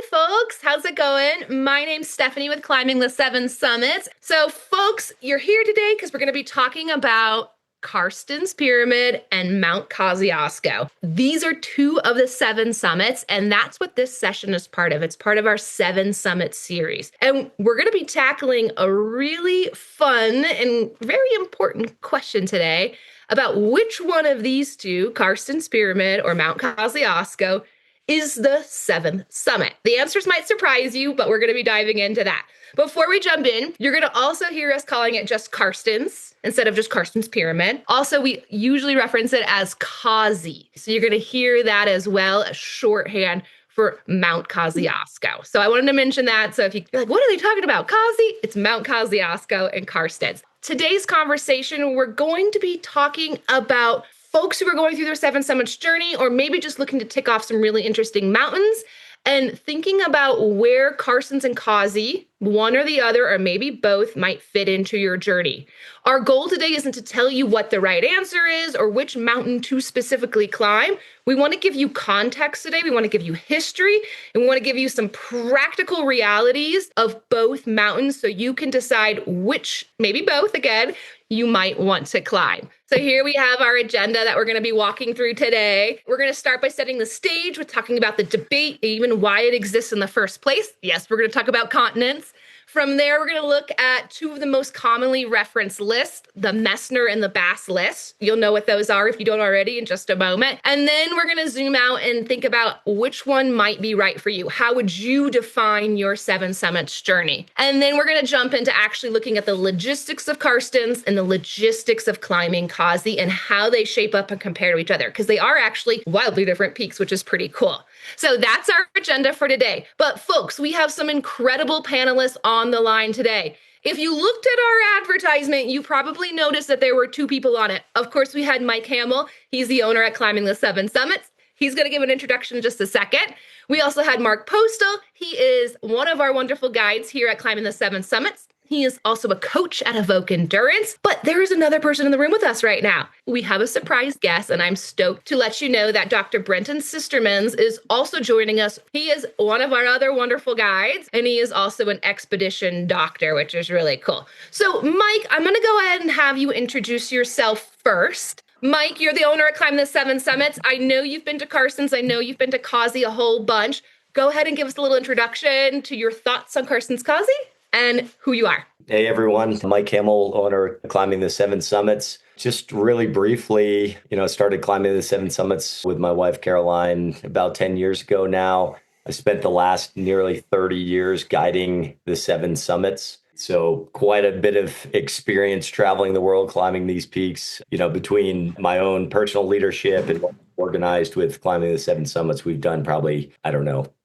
folks. How's it going? My name's Stephanie with Climbing the Seven Summits. So, folks, you're here today because we're going to be talking about Carstensz Pyramid and Mount Kosciuszko. These are two of the seven summits, and that's what this session is part of. It's part of our Seven Summit series. And we're going to be tackling a really fun and very important question today about which one of these two, Carstensz Pyramid or Mount Kosciuszko, is the seventh summit. The answers might surprise you, but we're going to be diving into that. Before we jump in, you're going to also hear us calling it just Carstensz instead of just Carstensz Pyramid. Also, we usually reference it as Kosci. So you're going to hear that as well as shorthand for Mount Kosciuszko. So I wanted to mention that. So if you're like, what are they talking about? Kosci? It's Mount Kosciuszko and Carstensz. Today's conversation, we're going to be talking about folks who are going through their Seven Summits journey, or maybe just looking to tick off some really interesting mountains and thinking about where Carstensz and Kosci, one or the other, or maybe both, might fit into your journey. Our goal today isn't to tell you what the right answer is or which mountain to specifically climb. We want to give you context today. We want to give you history, and we want to give you some practical realities of both mountains so you can decide which, maybe both again, you might want to climb. So here we have our agenda that we're going to be walking through today. We're going to start by setting the stage with talking about the debate, even why it exists in the first place. Yes, we're going to talk about continents. From there, we're going to look at two of the most commonly referenced lists, the Messener and the Bass lists. You'll know what those are if you don't already in just a moment. And then we're going to zoom out and think about which one might be right for you. How would you define your Seven Summits journey? And then we're going to jump into actually looking at the logistics of Carstensz and the logistics of climbing Kosci and how they shape up and compare to each other, because they are actually wildly different peaks, which is pretty cool. So that's our agenda for today. But folks, we have some incredible panelists on the line today. If you looked at our advertisement, you probably noticed that there were two people on it. Of course, we had Mike Hamill. He's the owner at Climbing the Seven Summits. He's going to give an introduction in just a second. We also had Mark Postle. He is one of our wonderful guides here at Climbing the Seven Summits. He is also a coach at Evoke Endurance, but there is another person in the room with us right now. We have a surprise guest, and I'm stoked to let you know that Dr. Brenton Systermans is also joining us. He is one of our other wonderful guides, and he is also an expedition doctor, which is really cool. So, Mike, I'm going to go ahead and have you introduce yourself first. Mike, you're the owner of Climb the Seven Summits. I know you've been to Carstensz. I know you've been to Kosci a whole bunch. Go ahead and give us a little introduction to your thoughts on Carstensz Kosci and who you are. Hey everyone, Mike Hamill, owner of Climbing the Seven Summits. Just really briefly, started Climbing the Seven Summits with my wife Caroline about 10 years ago now. I spent the last nearly 30 years guiding the seven summits. So quite a bit of experience traveling the world, climbing these peaks, between my own personal leadership and what organized with Climbing the Seven Summits. We've done probably,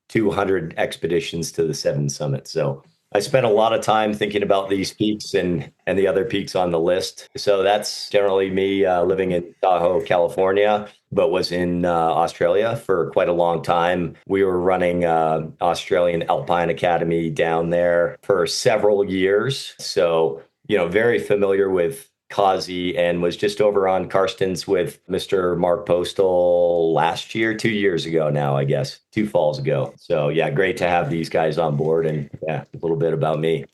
200 expeditions to the seven summits. So I spent a lot of time thinking about these peaks and the other peaks on the list. So that's generally me living in Tahoe, California, but was in Australia for quite a long time. We were running Australian Alpine Academy down there for several years. So, very familiar with Kosci, and was just over on Carstensz with Mr. Mark Postle last year, 2 years ago now, I guess, 2 falls ago. So yeah, great to have these guys on board, and yeah, a little bit about me.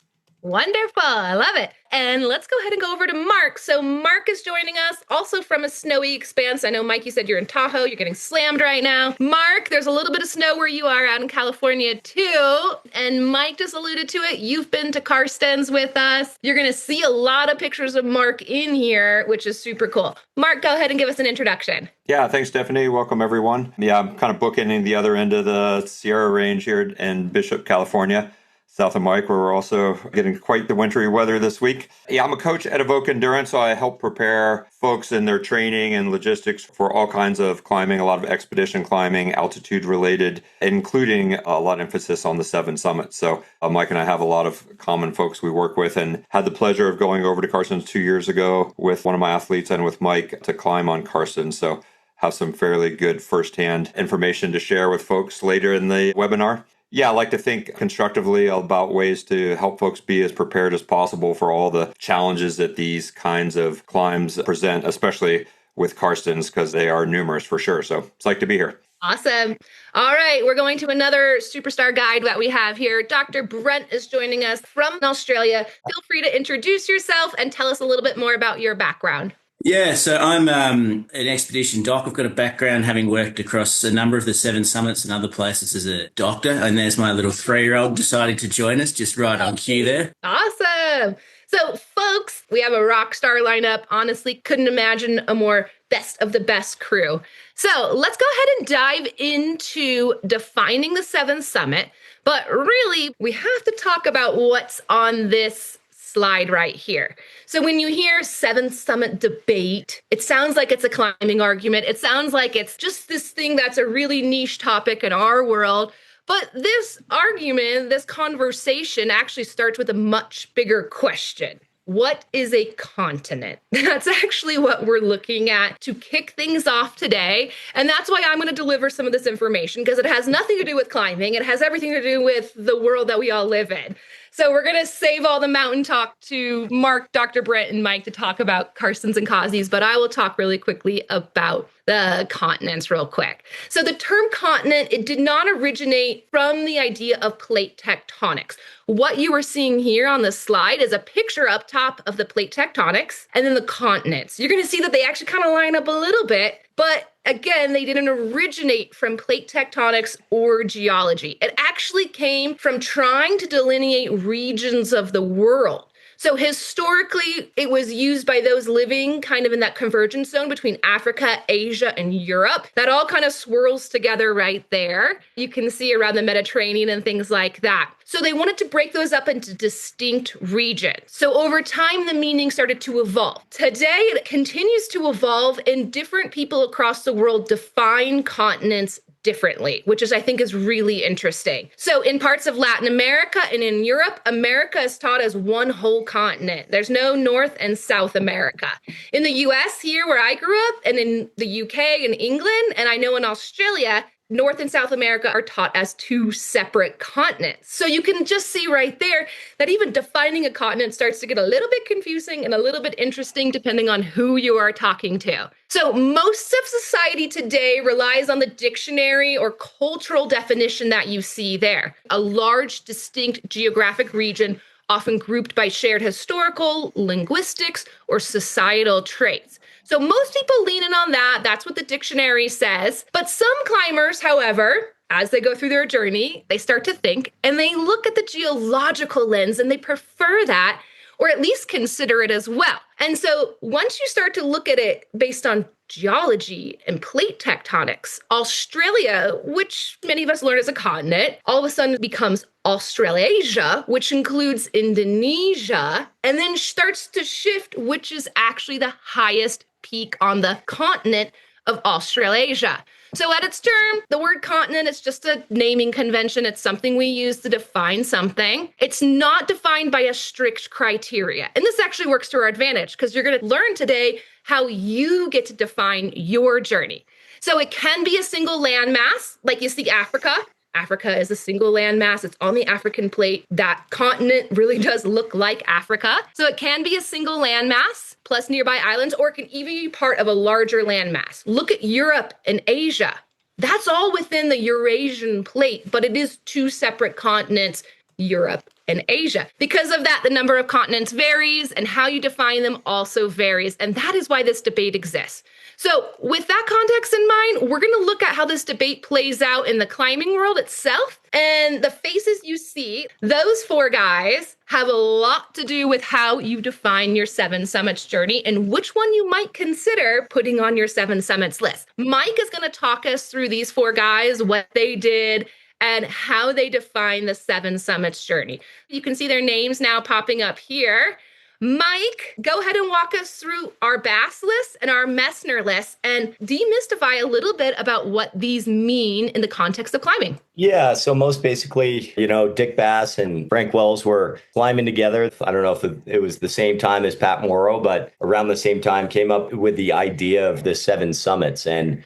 Wonderful. I love it. And let's go ahead and go over to Mark. So Mark is joining us also from a snowy expanse. I know, Mike, you said you're in Tahoe. You're getting slammed right now. Mark, there's a little bit of snow where you are out in California too. And Mike just alluded to it. You've been to Carstensz with us. You're going to see a lot of pictures of Mark in here, which is super cool. Mark, go ahead and give us an introduction. Yeah, thanks, Stephanie. Welcome, everyone. Yeah, I'm kind of bookending the other end of the Sierra Range here in Bishop, California, south of Mike, where we're also getting quite the wintry weather this week. Yeah, I'm a coach at Evoke Endurance, so I help prepare folks in their training and logistics for all kinds of climbing, a lot of expedition climbing, altitude related, including a lot of emphasis on the seven summits. So Mike and I have a lot of common folks we work with, and had the pleasure of going over to Carstensz 2 years ago with one of my athletes and with Mike to climb on Carstensz. So have some fairly good firsthand information to share with folks later in the webinar. Yeah, I like to think constructively about ways to help folks be as prepared as possible for all the challenges that these kinds of climbs present, especially with Carstensz, because they are numerous for sure. So it's like to be here. Awesome. All right, we're going to another superstar guide that we have here. Dr. Brent is joining us from Australia. Feel free to introduce yourself and tell us a little bit more about your background. Yeah, so I'm an expedition doc. I've got a background having worked across a number of the 7 summits and other places as a doctor. And there's my little 3-year-old deciding to join us, just right on cue there. Awesome. So, folks, we have a rock star lineup. Honestly, couldn't imagine a more best of the best crew. So let's go ahead and dive into defining the 7th summit. But really, we have to talk about what's on this slide right here. So when you hear 7th summit debate, it sounds like it's a climbing argument. It sounds like it's just this thing that's a really niche topic in our world. But this argument, this conversation actually starts with a much bigger question. What is a continent? That's actually what we're looking at to kick things off today. And that's why I'm going to deliver some of this information, because it has nothing to do with climbing. It has everything to do with the world that we all live in. So we're going to save all the mountain talk to Mark, Dr. Brent, and Mike to talk about Carstensz and Kosciuszko, but I will talk really quickly about the continents real quick. So the term continent, it did not originate from the idea of plate tectonics. What you are seeing here on the slide is a picture up top of the plate tectonics and then the continents. You're going to see that they actually kind of line up a little bit, but again, they didn't originate from plate tectonics or geology. It actually came from trying to delineate regions of the world. So historically, it was used by those living kind of in that convergence zone between Africa, Asia, and Europe. That all kind of swirls together right there. You can see around the Mediterranean and things like that. So they wanted to break those up into distinct regions. So over time, the meaning started to evolve. Today, it continues to evolve, and different people across the world define continents differently, which I think is really interesting. So in parts of Latin America and in Europe, America is taught as one whole continent. There's no North and South America. In the US here where I grew up, and in the UK and England, and I know in Australia, North and South America are taught as 2 separate continents. So you can just see right there that even defining a continent starts to get a little bit confusing and a little bit interesting depending on who you are talking to. So most of society today relies on the dictionary or cultural definition that you see there. A large, distinct geographic region, often grouped by shared historical, linguistics, or societal traits. So most people lean in on that. That's what the dictionary says. But some climbers, however, as they go through their journey, they start to think and they look at the geological lens and they prefer that, or at least consider it as well. And so once you start to look at it based on geology and plate tectonics, Australia, which many of us learn as a continent, all of a sudden becomes Australasia, which includes Indonesia, and then starts to shift, which is actually the highest peak on the continent of Australasia. So at its term, the word continent is just a naming convention. It's something we use to define something. It's not defined by a strict criteria. And this actually works to our advantage because you're going to learn today how you get to define your journey. So it can be a single landmass, like you see Africa. Africa is a single landmass. It's on the African plate. That continent really does look like Africa. So it can be a single landmass plus nearby islands, or it can even be part of a larger landmass. Look at Europe and Asia. That's all within the Eurasian plate, but it is 2 separate continents, Europe and Asia. Because of that, the number of continents varies and how you define them also varies. And that is why this debate exists. So with that context in mind, we're going to look at how this debate plays out in the climbing world itself. And the faces you see, those 4 guys have a lot to do with how you define your 7 summits journey and which one you might consider putting on your 7 summits list. Mike is going to talk us through these 4 guys, what they did, and how they define the 7 summits journey. You can see their names now popping up here. Mike, go ahead and walk us through our Bass list and our Messener list and demystify a little bit about what these mean in the context of climbing. Yeah, so most basically, Dick Bass and Frank Wells were climbing together. I don't know if it was the same time as Pat Morrow, but around the same time came up with the idea of the 7 summits. And,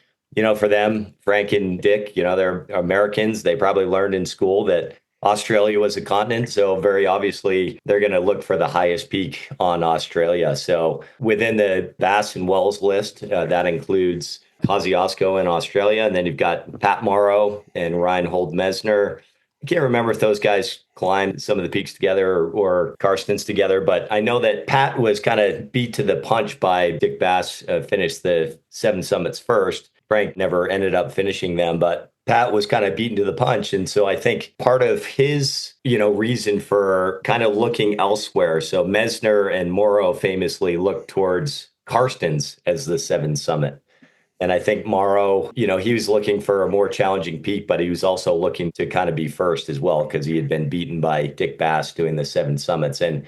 for them, Frank and Dick, they're Americans. They probably learned in school that Australia was a continent, so very obviously they're going to look for the highest peak on Australia. So within the Bass and Wells list, that includes Kosciuszko in Australia, and then you've got Pat Morrow and Reinhold Messener. I can't remember if those guys climbed some of the peaks together or Carstensz together, but I know that Pat was kind of beat to the punch by Dick Bass, finished the 7 summits first. Frank never ended up finishing them, but Pat was kind of beaten to the punch. And so I think part of his, reason for kind of looking elsewhere. So Messener and Morrow famously looked towards Carstensz as the 7 summit. And I think Morrow, he was looking for a more challenging peak, but he was also looking to kind of be first as well, because he had been beaten by Dick Bass doing the 7 summits. And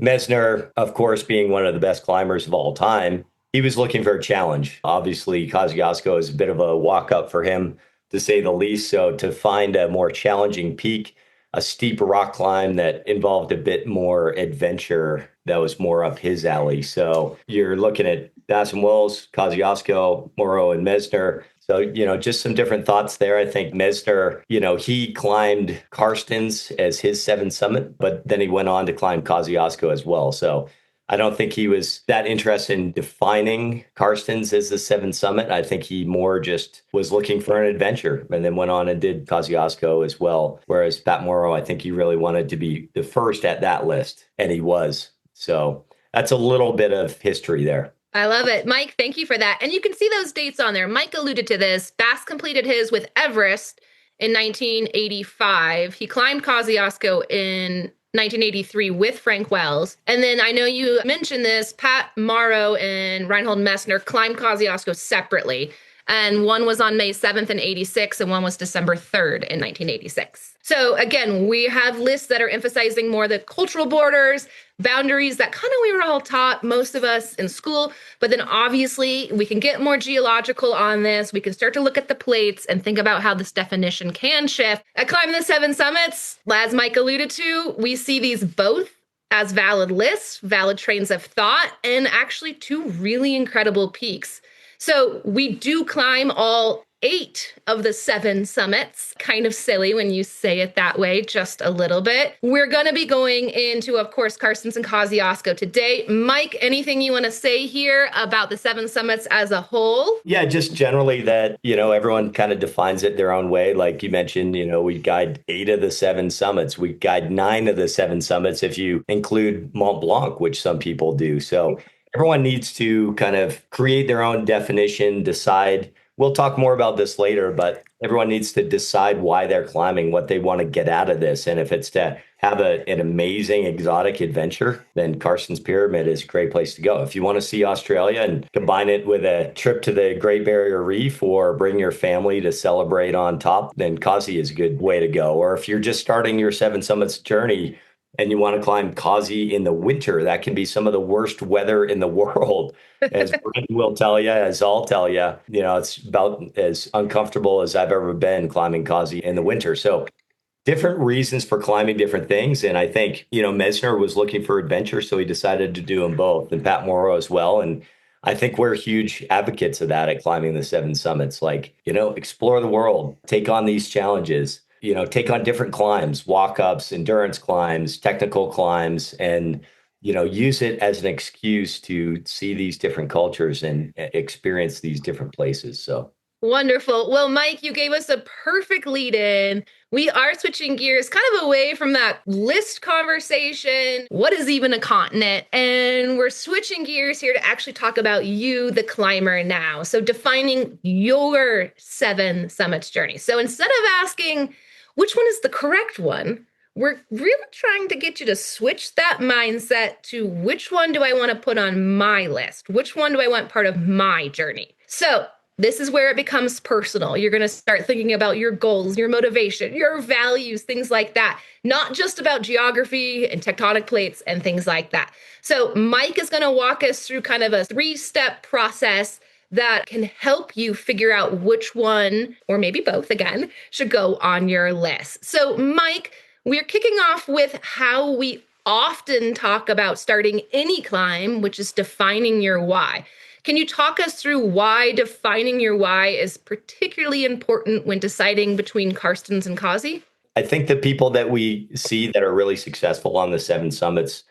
Messener, of course, being one of the best climbers of all time, he was looking for a challenge. Obviously, Kosciuszko is a bit of a walk up for him, to say the least. So to find a more challenging peak, a steep rock climb that involved a bit more adventure, that was more up his alley. So you're looking at Bass and Wills, Kosciuszko, Morrow, and Messener. So, just some different thoughts there. I think Messener, he climbed Carstensz as his 7 summit, but then he went on to climb Kosciuszko as well. So I don't think he was that interested in defining Carstensz as the 7 summit. I think he more just was looking for an adventure and then went on and did Kosciuszko as well. Whereas Pat Morrow, I think he really wanted to be the first at that list, and he was. So that's a little bit of history there. I love it. Mike, thank you for that. And you can see those dates on there. Mike alluded to this. Bass completed his with Everest in 1985. He climbed Kosciuszko in 1983 with Frank Wells. And then I know you mentioned this, Pat Morrow and Reinhold Messener climbed Kosciuszko separately. And one was on May 7th in 86, and one was December 3rd in 1986. So again, we have lists that are emphasizing more the cultural borders, boundaries that kind of we were all taught, most of us in school. But then obviously we can get more geological on this. We can start to look at the plates and think about how this definition can shift. At Climb the 7 Summits, as Mike alluded to, we see these both as valid lists, valid trains of thought, and actually 2 really incredible peaks. So we do climb all 8 of the 7 summits. Kind of silly when you say it that way, just a little bit. We're going to be going into, of course, Carstensz and Kosciuszko today. Mike, anything you want to say here about the 7 summits as a whole? Yeah, just generally that, everyone kind of defines it their own way. Like you mentioned, we guide 8 of the 7 summits. We guide 9 of the 7 summits if you include Mont Blanc, which some people do. So everyone needs to kind of create their own definition, decide. We'll talk more about this later, but everyone needs to decide why they're climbing, what they want to get out of this. And if it's to have an amazing exotic adventure, then Carstensz Pyramid is a great place to go. If you want to see Australia and combine it with a trip to the Great Barrier Reef or bring your family to celebrate on top, then Kosci is a good way to go. Or if you're just starting your 7 summits journey and you want to climb Kosci in the winter, that can be some of the worst weather in the world. As Brenton will tell you, as I'll tell you, it's about as uncomfortable as I've ever been climbing Kosci in the winter. So different reasons for climbing different things. And I think, Messener was looking for adventure, so he decided to do them both, and Pat Morrow as well. And I think we're huge advocates of that at Climbing the 7 Summits. Like, explore the world, take on these challenges. Take on different climbs, walk-ups, endurance climbs, technical climbs, and, use it as an excuse to see these different cultures and experience these different places. So wonderful. Well, Mike, you gave us a perfect lead in. We are switching gears kind of away from that list conversation. What is even a continent? And we're switching gears here to actually talk about you, the climber, now. So defining your 7 summits journey. So instead of asking which one is the correct one, we're really trying to get you to switch that mindset to which one do I want to put on my list? Which one do I want part of my journey? So this is where it becomes personal. You're going to start thinking about your goals, your motivation, your values, things like that. Not just about geography and tectonic plates and things like that. So Mike is going to walk us through kind of a 3-step process that can help you figure out which one, or maybe both again, should go on your list. So Mike, we're kicking off with how we often talk about starting any climb, which is defining your why. Can you talk us through why defining your why is particularly important when deciding between Carstensz and Kosci? I think the people that we see that are really successful on the 7 summits,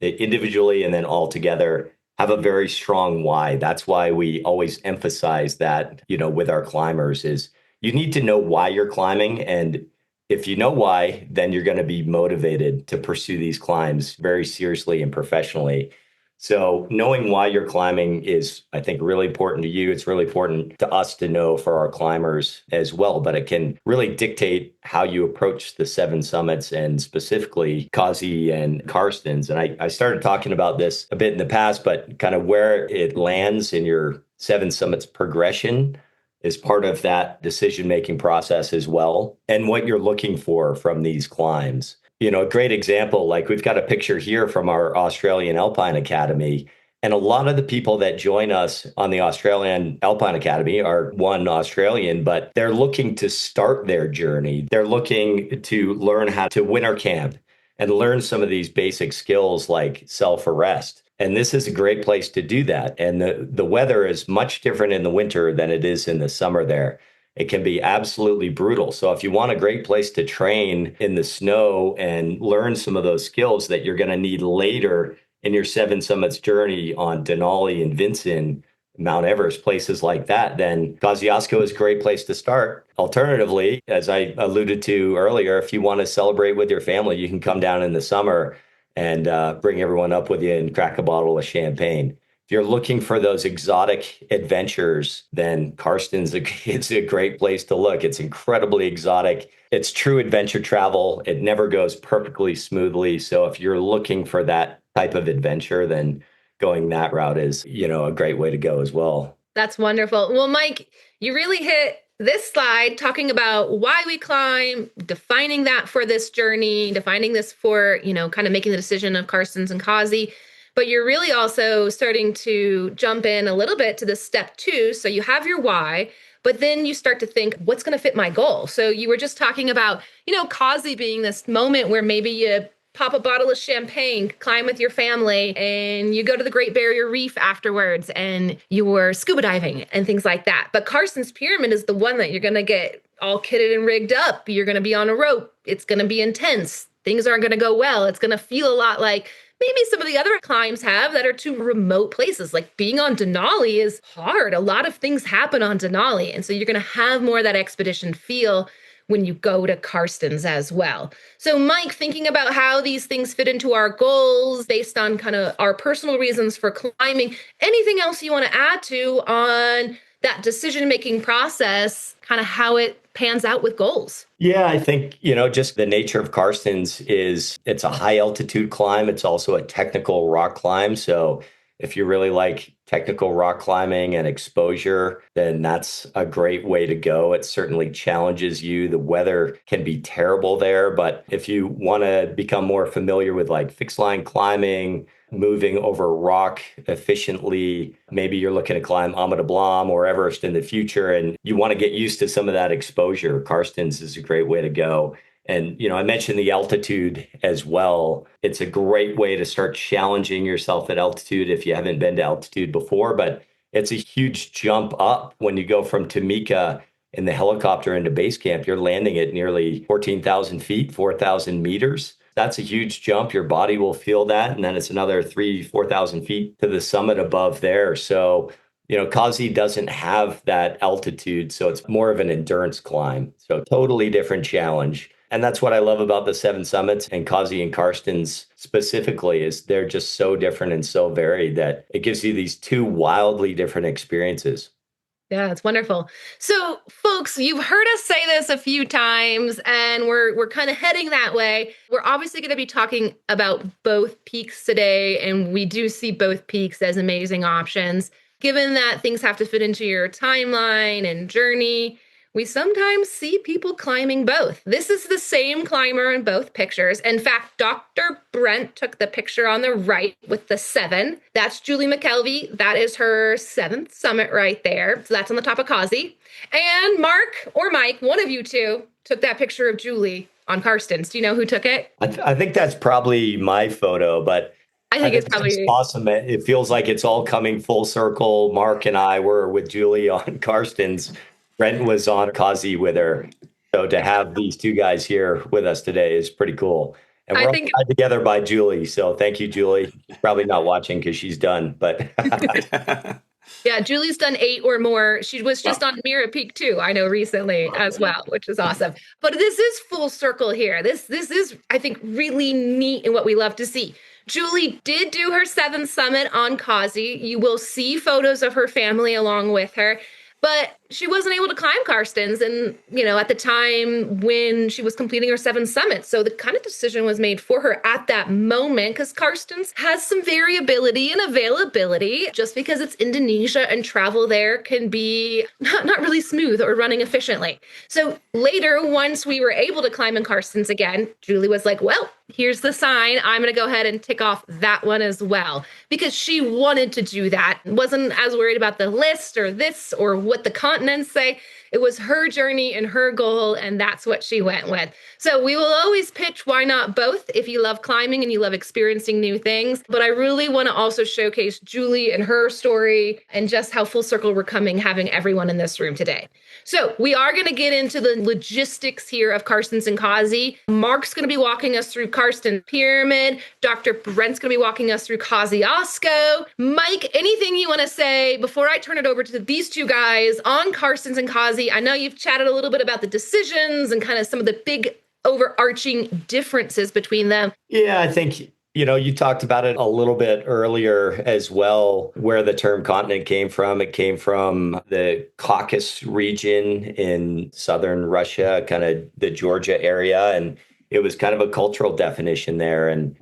individually and then all together, have a very strong why. That's why we always emphasize that, with our climbers is you need to know why you're climbing. And if you know why, then you're going to be motivated to pursue these climbs very seriously and professionally. So knowing why you're climbing is, I think, really important to you. It's really important to us to know for our climbers as well, but it can really dictate how you approach the 7 summits and specifically Kazi and Carstensz. And I started talking about this a bit in the past, but kind of where it lands in your 7 summits progression is part of that decision-making process as well, and what you're looking for from these climbs. A great example, like we've got a picture here from our Australian Alpine Academy. And a lot of the people that join us on the Australian Alpine Academy are one Australian, but they're looking to start their journey. They're looking to learn how to winter camp and learn some of these basic skills like self-arrest. And this is a great place to do that. And the weather is much different in the winter than it is in the summer there. It can be absolutely brutal. So if you want a great place to train in the snow and learn some of those skills that you're going to need later in your 7 summits journey on Denali and Vinson, Mount Everest, places like that, then Kosciuszko is a great place to start. Alternatively, as I alluded to earlier, if you want to celebrate with your family, you can come down in the summer and bring everyone up with you and crack a bottle of champagne. If you're looking for those exotic adventures, then Carstensz is a great place to look. It's incredibly exotic. It's true adventure travel. It never goes perfectly smoothly. So if you're looking for that type of adventure, then going that route is, a great way to go as well. That's wonderful. Well, Mike, you really hit this slide talking about why we climb, defining that for this journey, defining this for, kind of making the decision of Carstensz and Kazi. But you're really also starting to jump in a little bit to the step 2. So you have your why, but then you start to think, what's going to fit my goal? So you were just talking about, Kazi being this moment where maybe you pop a bottle of champagne, climb with your family, and you go to the Great Barrier Reef afterwards, and you're scuba diving and things like that. But Carstensz Pyramid is the one that you're going to get all kitted and rigged up. You're going to be on a rope. It's going to be intense. Things aren't going to go well. It's going to feel a lot like maybe some of the other climbs have that are to remote places. Like being on Denali is hard. A lot of things happen on Denali. And so you're going to have more of that expedition feel when you go to Carstensz as well. So Mike, thinking about how these things fit into our goals based on kind of our personal reasons for climbing, anything else you want to add to on that decision-making process, kind of how it pans out with goals? Yeah, I think, just the nature of Carstensz is it's a high altitude climb. It's also a technical rock climb. So if you really like technical rock climbing and exposure, then that's a great way to go. It certainly challenges you. The weather can be terrible there, but if you want to become more familiar with like fixed line climbing, moving over rock efficiently, maybe you're looking to climb Ama de Blanc or Everest in the future, and you want to get used to some of that exposure, Carstensz is a great way to go. And, I mentioned the altitude as well. It's a great way to start challenging yourself at altitude if you haven't been to altitude before, but it's a huge jump up when you go from Tamika in the helicopter into base camp. You're landing at nearly 14,000 feet, 4,000 meters. That's a huge jump. Your body will feel that. And then it's another 4,000 feet to the summit above there. So, Kazi doesn't have that altitude. So it's more of an endurance climb. So totally different challenge. And that's what I love about the 7 summits and Kazi and Carstensz specifically is they're just so different and so varied that it gives you these 2 wildly different experiences. Yeah, it's wonderful. So folks, you've heard us say this a few times and we're kind of heading that way. We're obviously going to be talking about both peaks today, and we do see both peaks as amazing options. Given that things have to fit into your timeline and journey, we sometimes see people climbing both. This is the same climber in both pictures. In fact, Dr. Brent took the picture on the right with the 7. That's Julie McKelvey. That is her 7th summit right there. So that's on the top of Kazi. And Mark or Mike, one of you two, took that picture of Julie on Carstensz. Do you know who took it? I think that's probably my photo, but I think it's probably awesome. It feels like it's all coming full circle. Mark and I were with Julie on Carstensz. Brent was on Kazi with her. So to have these 2 guys here with us today is pretty cool. And I we're all think tied together by Julie. So thank you, Julie. She's probably not watching because she's done, but yeah, Julie's done 8 or more. She was just on Mira Peak too, I know recently as well, which is awesome. But this is full circle here. This is, I think, really neat and what we love to see. Julie did do her 7th summit on Kazi. You will see photos of her family along with her. But she wasn't able to climb Carstensz and, at the time when she was completing her 7 summits. So the kind of decision was made for her at that moment because Carstensz has some variability and availability. Just because it's Indonesia and travel there can be not really smooth or running efficiently. So later, once we were able to climb in Carstensz again, Julie was like, well, here's the sign. I'm going to go ahead and tick off that one as well because she wanted to do that. Wasn't as worried about the list or this or what the continents say. It was her journey and her goal, and that's what she went with. So we will always pitch why not both if you love climbing and you love experiencing new things. But I really want to also showcase Julie and her story and just how full circle we're coming having everyone in this room today. So we are going to get into the logistics here of Carstensz and Kazi. Mark's going to be walking us through Carstensz Pyramid. Dr. Brent's going to be walking us through Kosciuszko. Mike, anything you want to say before I turn it over to these two guys on Carstensz and Kazi? I know you've chatted a little bit about the decisions and kind of some of the big overarching differences between them. yeah, I think, you talked about it a little bit earlier as well, where the term continent came from. It came from the Caucasus region in southern Russia, kind of the Georgia area. And it was kind of a cultural definition there. And,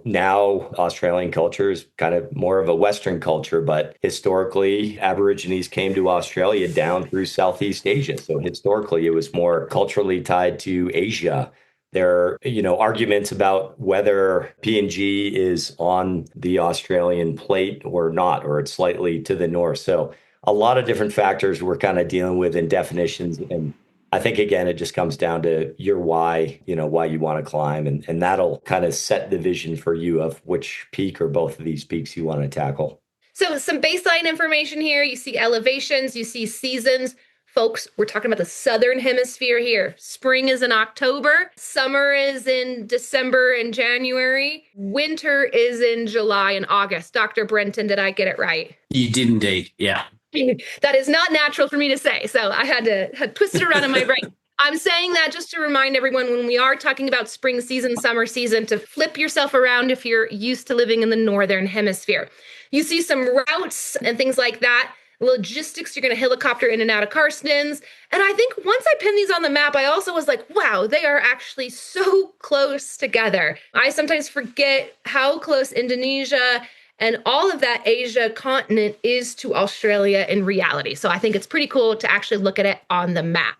now Australian culture is kind of more of a Western culture, but historically, Aborigines came to Australia down through Southeast Asia. So historically, it was more culturally tied to Asia. There are, arguments about whether PNG is on the Australian plate or not, or it's slightly to the north. So a lot of different factors we're kind of dealing with in definitions. And I think, again, it just comes down to your why, why you want to climb. And that'll kind of set the vision for you of which peak or both of these peaks you want to tackle. So some baseline information here. You see elevations, you see seasons. Folks, we're talking about the southern hemisphere here. Spring is in October. Summer is in December and January. Winter is in July and August. Dr. Brenton, did I get it right? You did indeed, yeah. That is not natural for me to say, so I had to twist it around in my brain. I'm saying that just to remind everyone when we are talking about spring season, summer season, to flip yourself around if you're used to living in the northern hemisphere. You see some routes and things like that. Logistics, you're going to helicopter in and out of Carstensz. And I think once I pinned these on the map, I also was like, wow, they are actually so close together. I sometimes forget how close Indonesia and all of that Asia continent is to Australia in reality. So I think it's pretty cool to actually look at it on the map.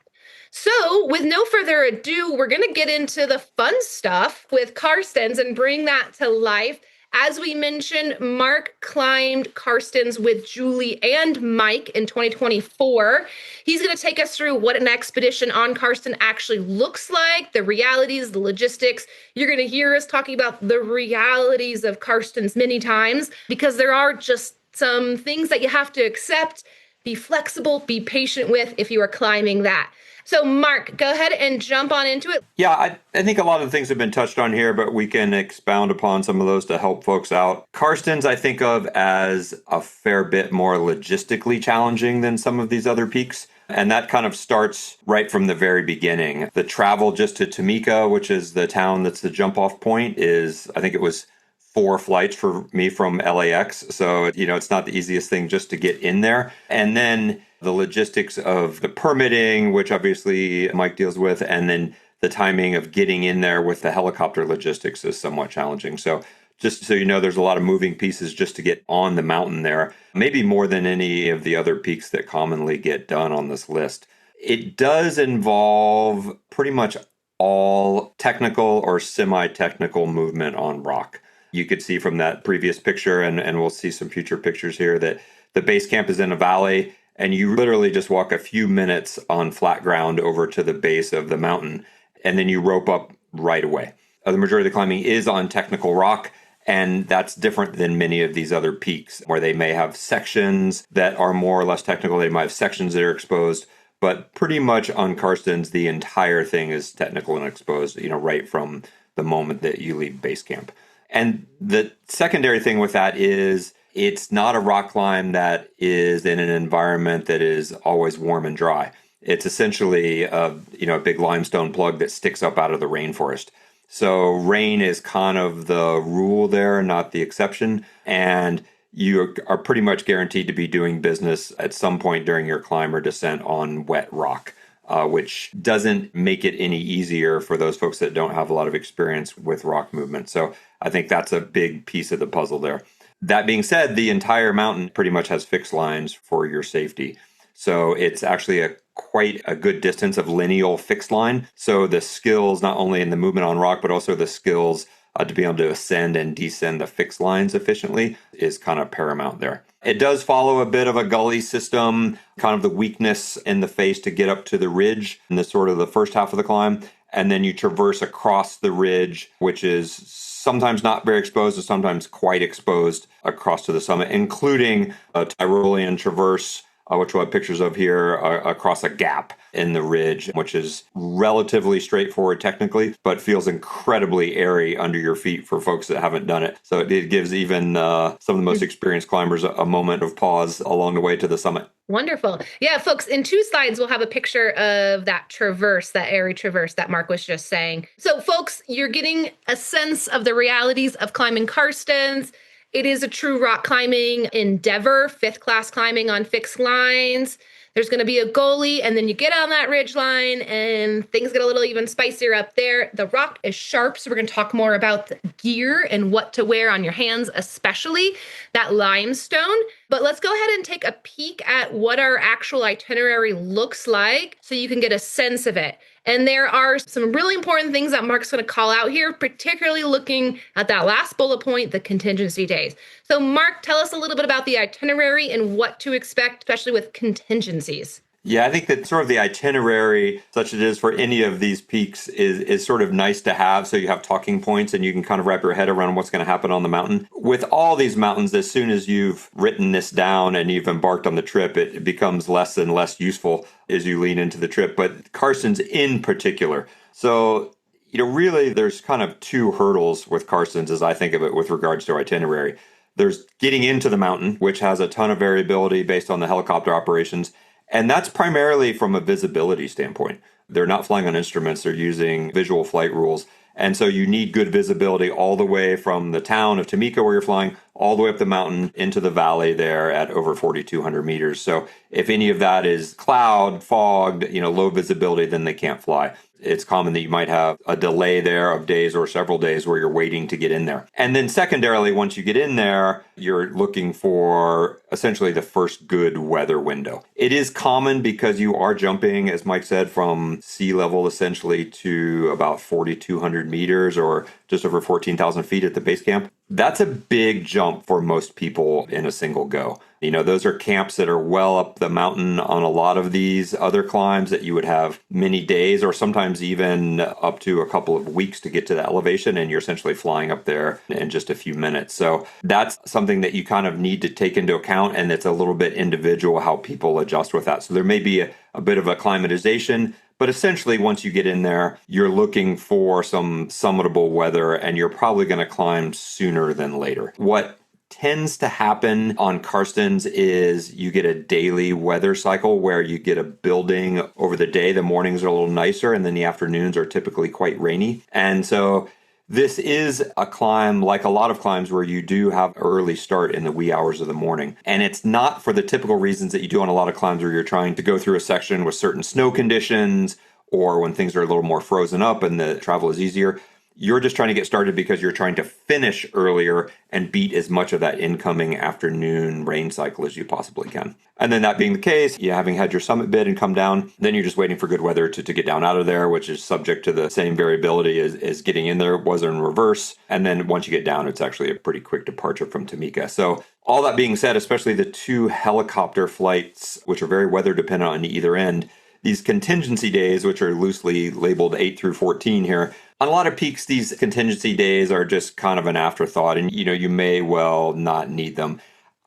So with no further ado, we're going to get into the fun stuff with Carstensz and bring that to life. As we mentioned, Mark climbed Carstensz with Julie and Mike in 2024. He's going to take us through what an expedition on Carstensz actually looks like, the realities, the logistics. You're going to hear us talking about the realities of Carstensz many times because there are just some things that you have to accept, be flexible, be patient with if you are climbing that. So, Mark, go ahead and jump on into it. Yeah, I think a lot of things have been touched on here, but we can expound upon some of those to help folks out. Carstensz, I think of as a fair bit more logistically challenging than some of these other peaks. And that kind of starts right from the very beginning. The travel just to Tamika, which is the town that's the jump off point, is, I think it was 4 flights for me from LAX. So, it's not the easiest thing just to get in there. And then the logistics of the permitting, which obviously Mike deals with, and then the timing of getting in there with the helicopter logistics is somewhat challenging. So just so you know, there's a lot of moving pieces just to get on the mountain there, maybe more than any of the other peaks that commonly get done on this list. It does involve pretty much all technical or semi-technical movement on rock. You could see from that previous picture, and we'll see some future pictures here, that the base camp is in a valley, and you literally just walk a few minutes on flat ground over to the base of the mountain, and then you rope up right away. The majority of the climbing is on technical rock, and that's different than many of these other peaks where they may have sections that are more or less technical. They might have sections that are exposed, but pretty much on Carstensz, the entire thing is technical and exposed, right from the moment that you leave base camp. And the secondary thing with that is it's not a rock climb that is in an environment that is always warm and dry. It's essentially a big limestone plug that sticks up out of the rainforest. So rain is kind of the rule there, not the exception. And you are pretty much guaranteed to be doing business at some point during your climb or descent on wet rock, which doesn't make it any easier for those folks that don't have a lot of experience with rock movement. So I think that's a big piece of the puzzle there. That being said, the entire mountain pretty much has fixed lines for your safety. So it's actually quite a good distance of lineal fixed line. So the skills, not only in the movement on rock, but also the skills to be able to ascend and descend the fixed lines efficiently is kind of paramount there. It does follow a bit of a gully system, kind of the weakness in the face to get up to the ridge in the sort of the first half of the climb. And then you traverse across the ridge, which is sometimes not very exposed and sometimes quite exposed across to the summit, including a Tyrolean traverse, which we'll have pictures of here, across a gap in the ridge, which is relatively straightforward technically, but feels incredibly airy under your feet for folks that haven't done it. So it gives even some of the most experienced climbers a moment of pause along the way to the summit. Wonderful. Yeah, folks, in 2 slides, we'll have a picture of that traverse, that airy traverse that Mark was just saying. So folks, you're getting a sense of the realities of climbing Carstensz. It is a true rock climbing endeavor, 5th class climbing on fixed lines. There's going to be a goalie, and then you get on that ridge line, and things get a little even spicier up there. The rock is sharp, so we're going to talk more about the gear and what to wear on your hands, especially that limestone. But let's go ahead and take a peek at what our actual itinerary looks like so you can get a sense of it. And there are some really important things that Mark's going to call out here, particularly looking at that last bullet point, the contingency days. So Mark, tell us a little bit about the itinerary and what to expect, especially with contingencies. Yeah, I think that sort of the itinerary, such as it is for any of these peaks, is sort of nice to have. So you have talking points and you can kind of wrap your head around what's going to happen on the mountain. With all these mountains, as soon as you've written this down and you've embarked on the trip, it becomes less and less useful as you lean into the trip. But Carstensz in particular. So, really there's kind of 2 hurdles with Carstensz as I think of it with regards to itinerary. There's getting into the mountain, which has a ton of variability based on the helicopter operations. And that's primarily from a visibility standpoint. They're not flying on instruments, they're using visual flight rules. And so you need good visibility all the way from the town of Tamika where you're flying, all the way up the mountain into the valley there at over 4,200 meters. So if any of that is cloud, fogged, low visibility, then they can't fly. It's common that you might have a delay there of days or several days where you're waiting to get in there. And then secondarily, once you get in there, you're looking for essentially the first good weather window. It is common because you are jumping, as Mike said, from sea level essentially to about 4,200 meters or just over 14,000 feet at the base camp. That's a big jump for most people in a single go. Those are camps that are well up the mountain on a lot of these other climbs that you would have many days or sometimes even up to a couple of weeks to get to the elevation, and you're essentially flying up there in just a few minutes. So that's something that you kind of need to take into account, and it's a little bit individual how people adjust with that. So there may be a bit of acclimatization, but essentially once you get in there, you're looking for some summitable weather, and you're probably going to climb sooner than later. What tends to happen on Carstensz is you get a daily weather cycle where you get a building over the day. The mornings are a little nicer, and then the afternoons are typically quite rainy. And so this is a climb, like a lot of climbs, where you do have an early start in the wee hours of the morning. And it's not for the typical reasons that you do on a lot of climbs where you're trying to go through a section with certain snow conditions or when things are a little more frozen up and the travel is easier. You're just trying to get started because you're trying to finish earlier and beat as much of that incoming afternoon rain cycle as you possibly can. And then that being the case, you having had your summit bid and come down, then you're just waiting for good weather to get down out of there, which is subject to the same variability as getting in there was in reverse. And then once you get down, it's actually a pretty quick departure from Tamika. So all that being said, especially the 2 helicopter flights, which are very weather dependent on either end, these contingency days, which are loosely labeled 8 through 14 here, on a lot of peaks, these contingency days are just kind of an afterthought, and you may well not need them.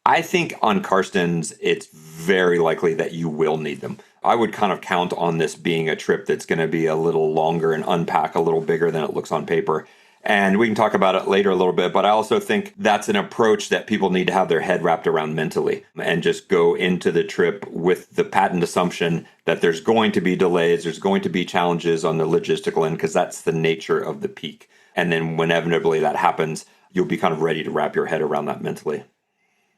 I think on Carstensz, it's very likely that you will need them. I would kind of count on this being a trip that's going to be a little longer and unpack a little bigger than it looks on paper. And we can talk about it later a little bit, but I also think that's an approach that people need to have their head wrapped around mentally and just go into the trip with the patent assumption that there's going to be delays, there's going to be challenges on the logistical end, because that's the nature of the peak. And then when inevitably that happens, you'll be kind of ready to wrap your head around that mentally.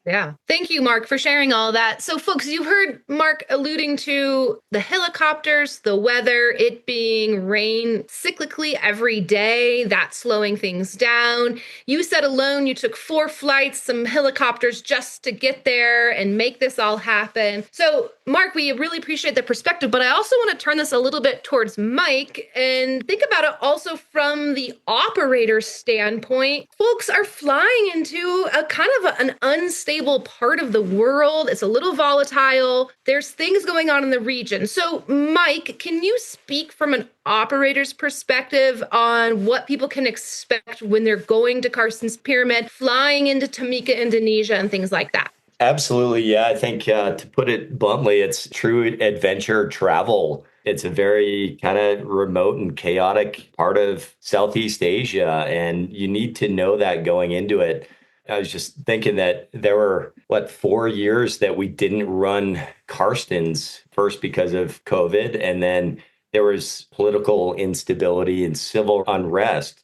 Yeah. Thank you, Mark, for sharing all that. So, folks, you heard Mark alluding to the helicopters, the weather, it being rain cyclically every day, that slowing things down. You said alone you took 4 flights, some helicopters just to get there and make this all happen. So, Mark, we really appreciate the perspective, but I also want to turn this a little bit towards Mike and think about it also from the operator standpoint. Folks are flying into a kind of an unstable part of the world. It's a little volatile. There's things going on in the region. So, Mike, can you speak from an operator's perspective on what people can expect when they're going to Carstensz Pyramid, flying into Tamika, Indonesia, and things like that? Absolutely. Yeah. I think to put it bluntly, it's true adventure travel. It's a very kind of remote and chaotic part of Southeast Asia, and you need to know that going into it. I was just thinking that there were, 4 years that we didn't run Carstensz, first because of COVID, and then there was political instability and civil unrest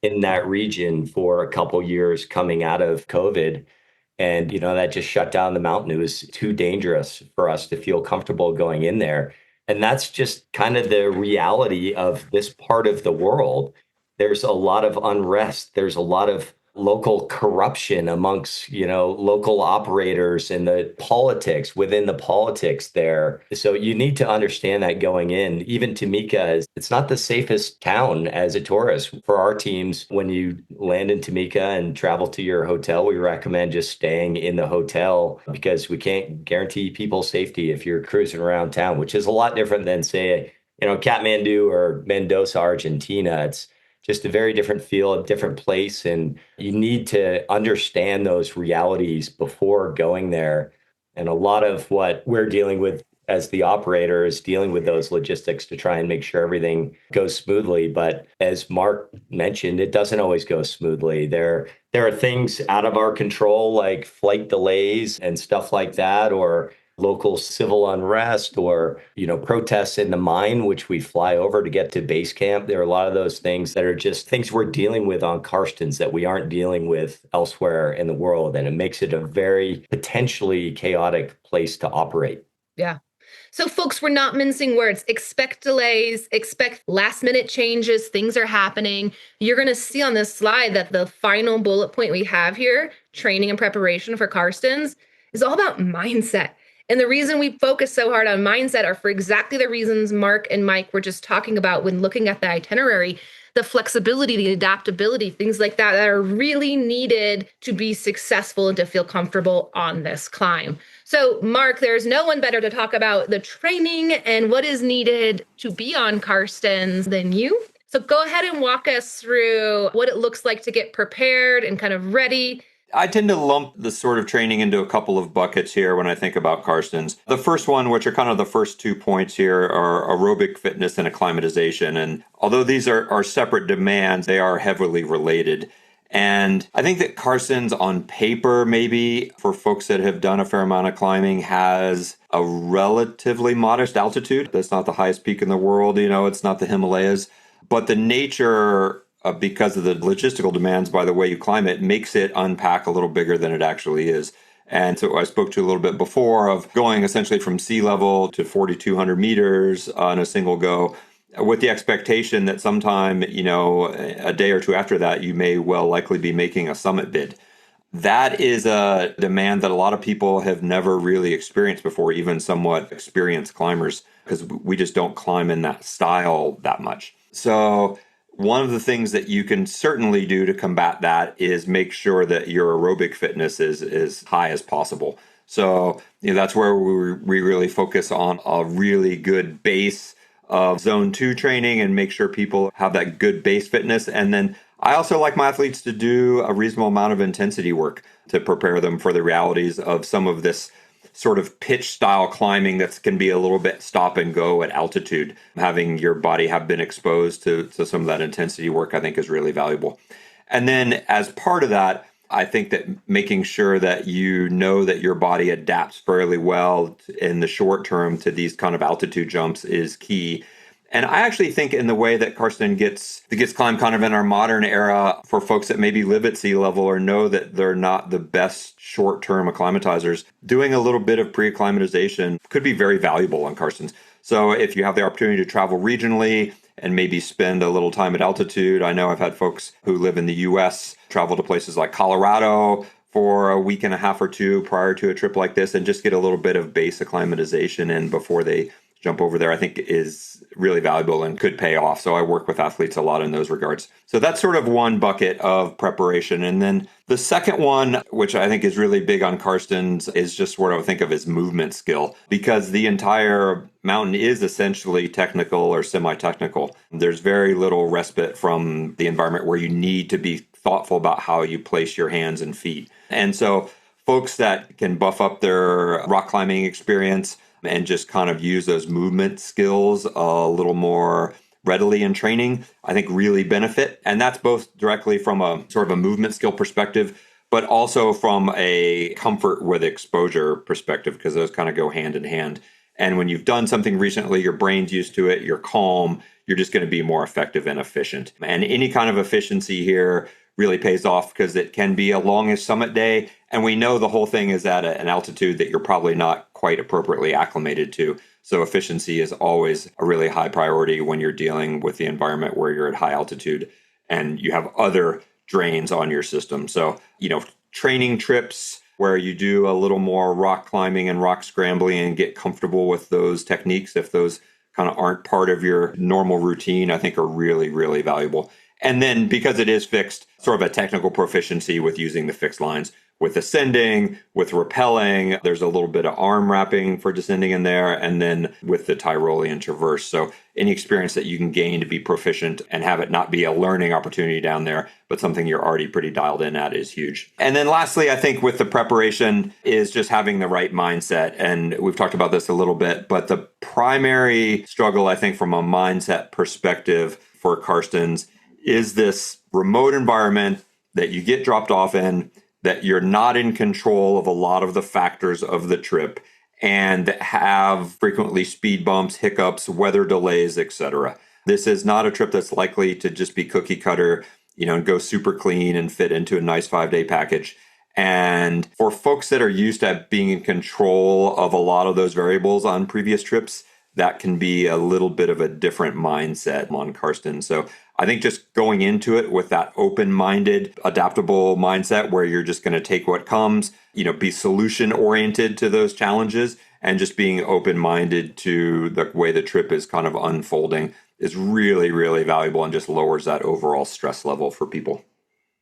in that region for a couple years coming out of COVID. And, that just shut down the mountain. It was too dangerous for us to feel comfortable going in there. And that's just kind of the reality of this part of the world. There's a lot of unrest. There's a lot of local corruption amongst, local operators and the politics within the politics there. So you need to understand that going in. Even Tamika, it's not the safest town as a tourist. For our teams, when you land in Tamika and travel to your hotel, we recommend just staying in the hotel because we can't guarantee people's safety if you're cruising around town, which is a lot different than, say, Kathmandu or Mendoza, Argentina. It's just a very different feel, a different place. And you need to understand those realities before going there. And a lot of what we're dealing with as the operator is dealing with those logistics to try and make sure everything goes smoothly. But as Mark mentioned, it doesn't always go smoothly. There are things out of our control, like flight delays and stuff like that, or local civil unrest, or, protests in the mine, which we fly over to get to base camp. There are a lot of those things that are just things we're dealing with on Carstensz that we aren't dealing with elsewhere in the world. And it makes it a very potentially chaotic place to operate. Yeah. So, folks, we're not mincing words. Expect delays, expect last minute changes. Things are happening. You're going to see on this slide that the final bullet point we have here, training and preparation for Carstensz, is all about mindset. And the reason we focus so hard on mindset are for exactly the reasons Mark and Mike were just talking about when looking at the itinerary, the flexibility, the adaptability, things like that are really needed to be successful and to feel comfortable on this climb. So, Mark, there's no one better to talk about the training and what is needed to be on Carstensz than you. So go ahead and walk us through what it looks like to get prepared and kind of ready. I tend to lump the sort of training into a couple of buckets here when I think about Carstensz. The first one, which are kind of the first 2 points here, are aerobic fitness and acclimatization. And although these are separate demands, they are heavily related. And I think that Carstensz on paper, maybe for folks that have done a fair amount of climbing, has a relatively modest altitude. That's not the highest peak in the world. It's not the Himalayas. But the nature because of the logistical demands by the way you climb it, makes it unpack a little bigger than it actually is. And so I spoke to a little bit before of going essentially from sea level to 4,200 meters on a single go, with the expectation that sometime, a day or two after that, you may well likely be making a summit bid. That is a demand that a lot of people have never really experienced before, even somewhat experienced climbers, because we just don't climb in that style that much. So one of the things that you can certainly do to combat that is make sure that your aerobic fitness is as high as possible. So that's where we really focus on a really good base of zone 2 training and make sure people have that good base fitness. And then I also like my athletes to do a reasonable amount of intensity work to prepare them for the realities of some of this sort of pitch style climbing that can be a little bit stop and go at altitude. Having your body have been exposed to some of that intensity work, I think is really valuable. And then as part of that, I think that making sure that you know that your body adapts fairly well in the short term to these kind of altitude jumps is key. And I actually think in the way that Carsten gets climbed kind of in our modern era for folks that maybe live at sea level or know that they're not the best short-term acclimatizers, doing a little bit of pre-acclimatization could be very valuable on Carsten's. So if you have the opportunity to travel regionally and maybe spend a little time at altitude, I know I've had folks who live in the US travel to places like Colorado for a week and a half or two prior to a trip like this and just get a little bit of base acclimatization in before they jump over there, I think is really valuable and could pay off. So I work with athletes a lot in those regards. So that's sort of one bucket of preparation. And then the second one, which I think is really big on Carsten's, is just what I would think of as movement skill, because the entire mountain is essentially technical or semi-technical. There's very little respite from the environment where you need to be thoughtful about how you place your hands and feet. And so folks that can buff up their rock climbing experience and just kind of use those movement skills a little more readily in training, I think really benefit. And that's both directly from a sort of a movement skill perspective, but also from a comfort with exposure perspective, because those kind of go hand in hand. And when you've done something recently, your brain's used to it, you're calm, you're just going to be more effective and efficient. And any kind of efficiency here really pays off because it can be a longest summit day. And we know the whole thing is at an altitude that you're probably not quite appropriately acclimated to. So efficiency is always a really high priority when you're dealing with the environment where you're at high altitude and you have other drains on your system. So, training trips where you do a little more rock climbing and rock scrambling and get comfortable with those techniques, if those kind of aren't part of your normal routine, I think are really, really valuable. And then because it is fixed, sort of a technical proficiency with using the fixed lines. With ascending, with rappelling, there's a little bit of arm wrapping for descending in there, and then with the Tyrolean traverse. So any experience that you can gain to be proficient and have it not be a learning opportunity down there, but something you're already pretty dialed in at is huge. And then lastly, I think with the preparation is just having the right mindset. And we've talked about this a little bit, but the primary struggle, I think, from a mindset perspective for Carsten's is this remote environment that you get dropped off in, that you're not in control of a lot of the factors of the trip, and that have frequently speed bumps, hiccups, weather delays, etc. This is not a trip that's likely to just be cookie cutter, and go super clean and fit into a nice 5-day package. And for folks that are used to being in control of a lot of those variables on previous trips, that can be a little bit of a different mindset on Carsten. So I think just going into it with that open-minded, adaptable mindset where you're just going to take what comes, be solution-oriented to those challenges, and just being open-minded to the way the trip is kind of unfolding is really, really valuable and just lowers that overall stress level for people.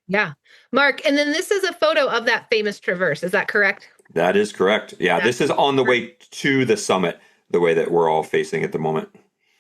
Yeah. Mark, and then this is a photo of that famous traverse. Is that correct? That is correct. Yeah, this is on the way to the summit, the way that we're all facing at the moment.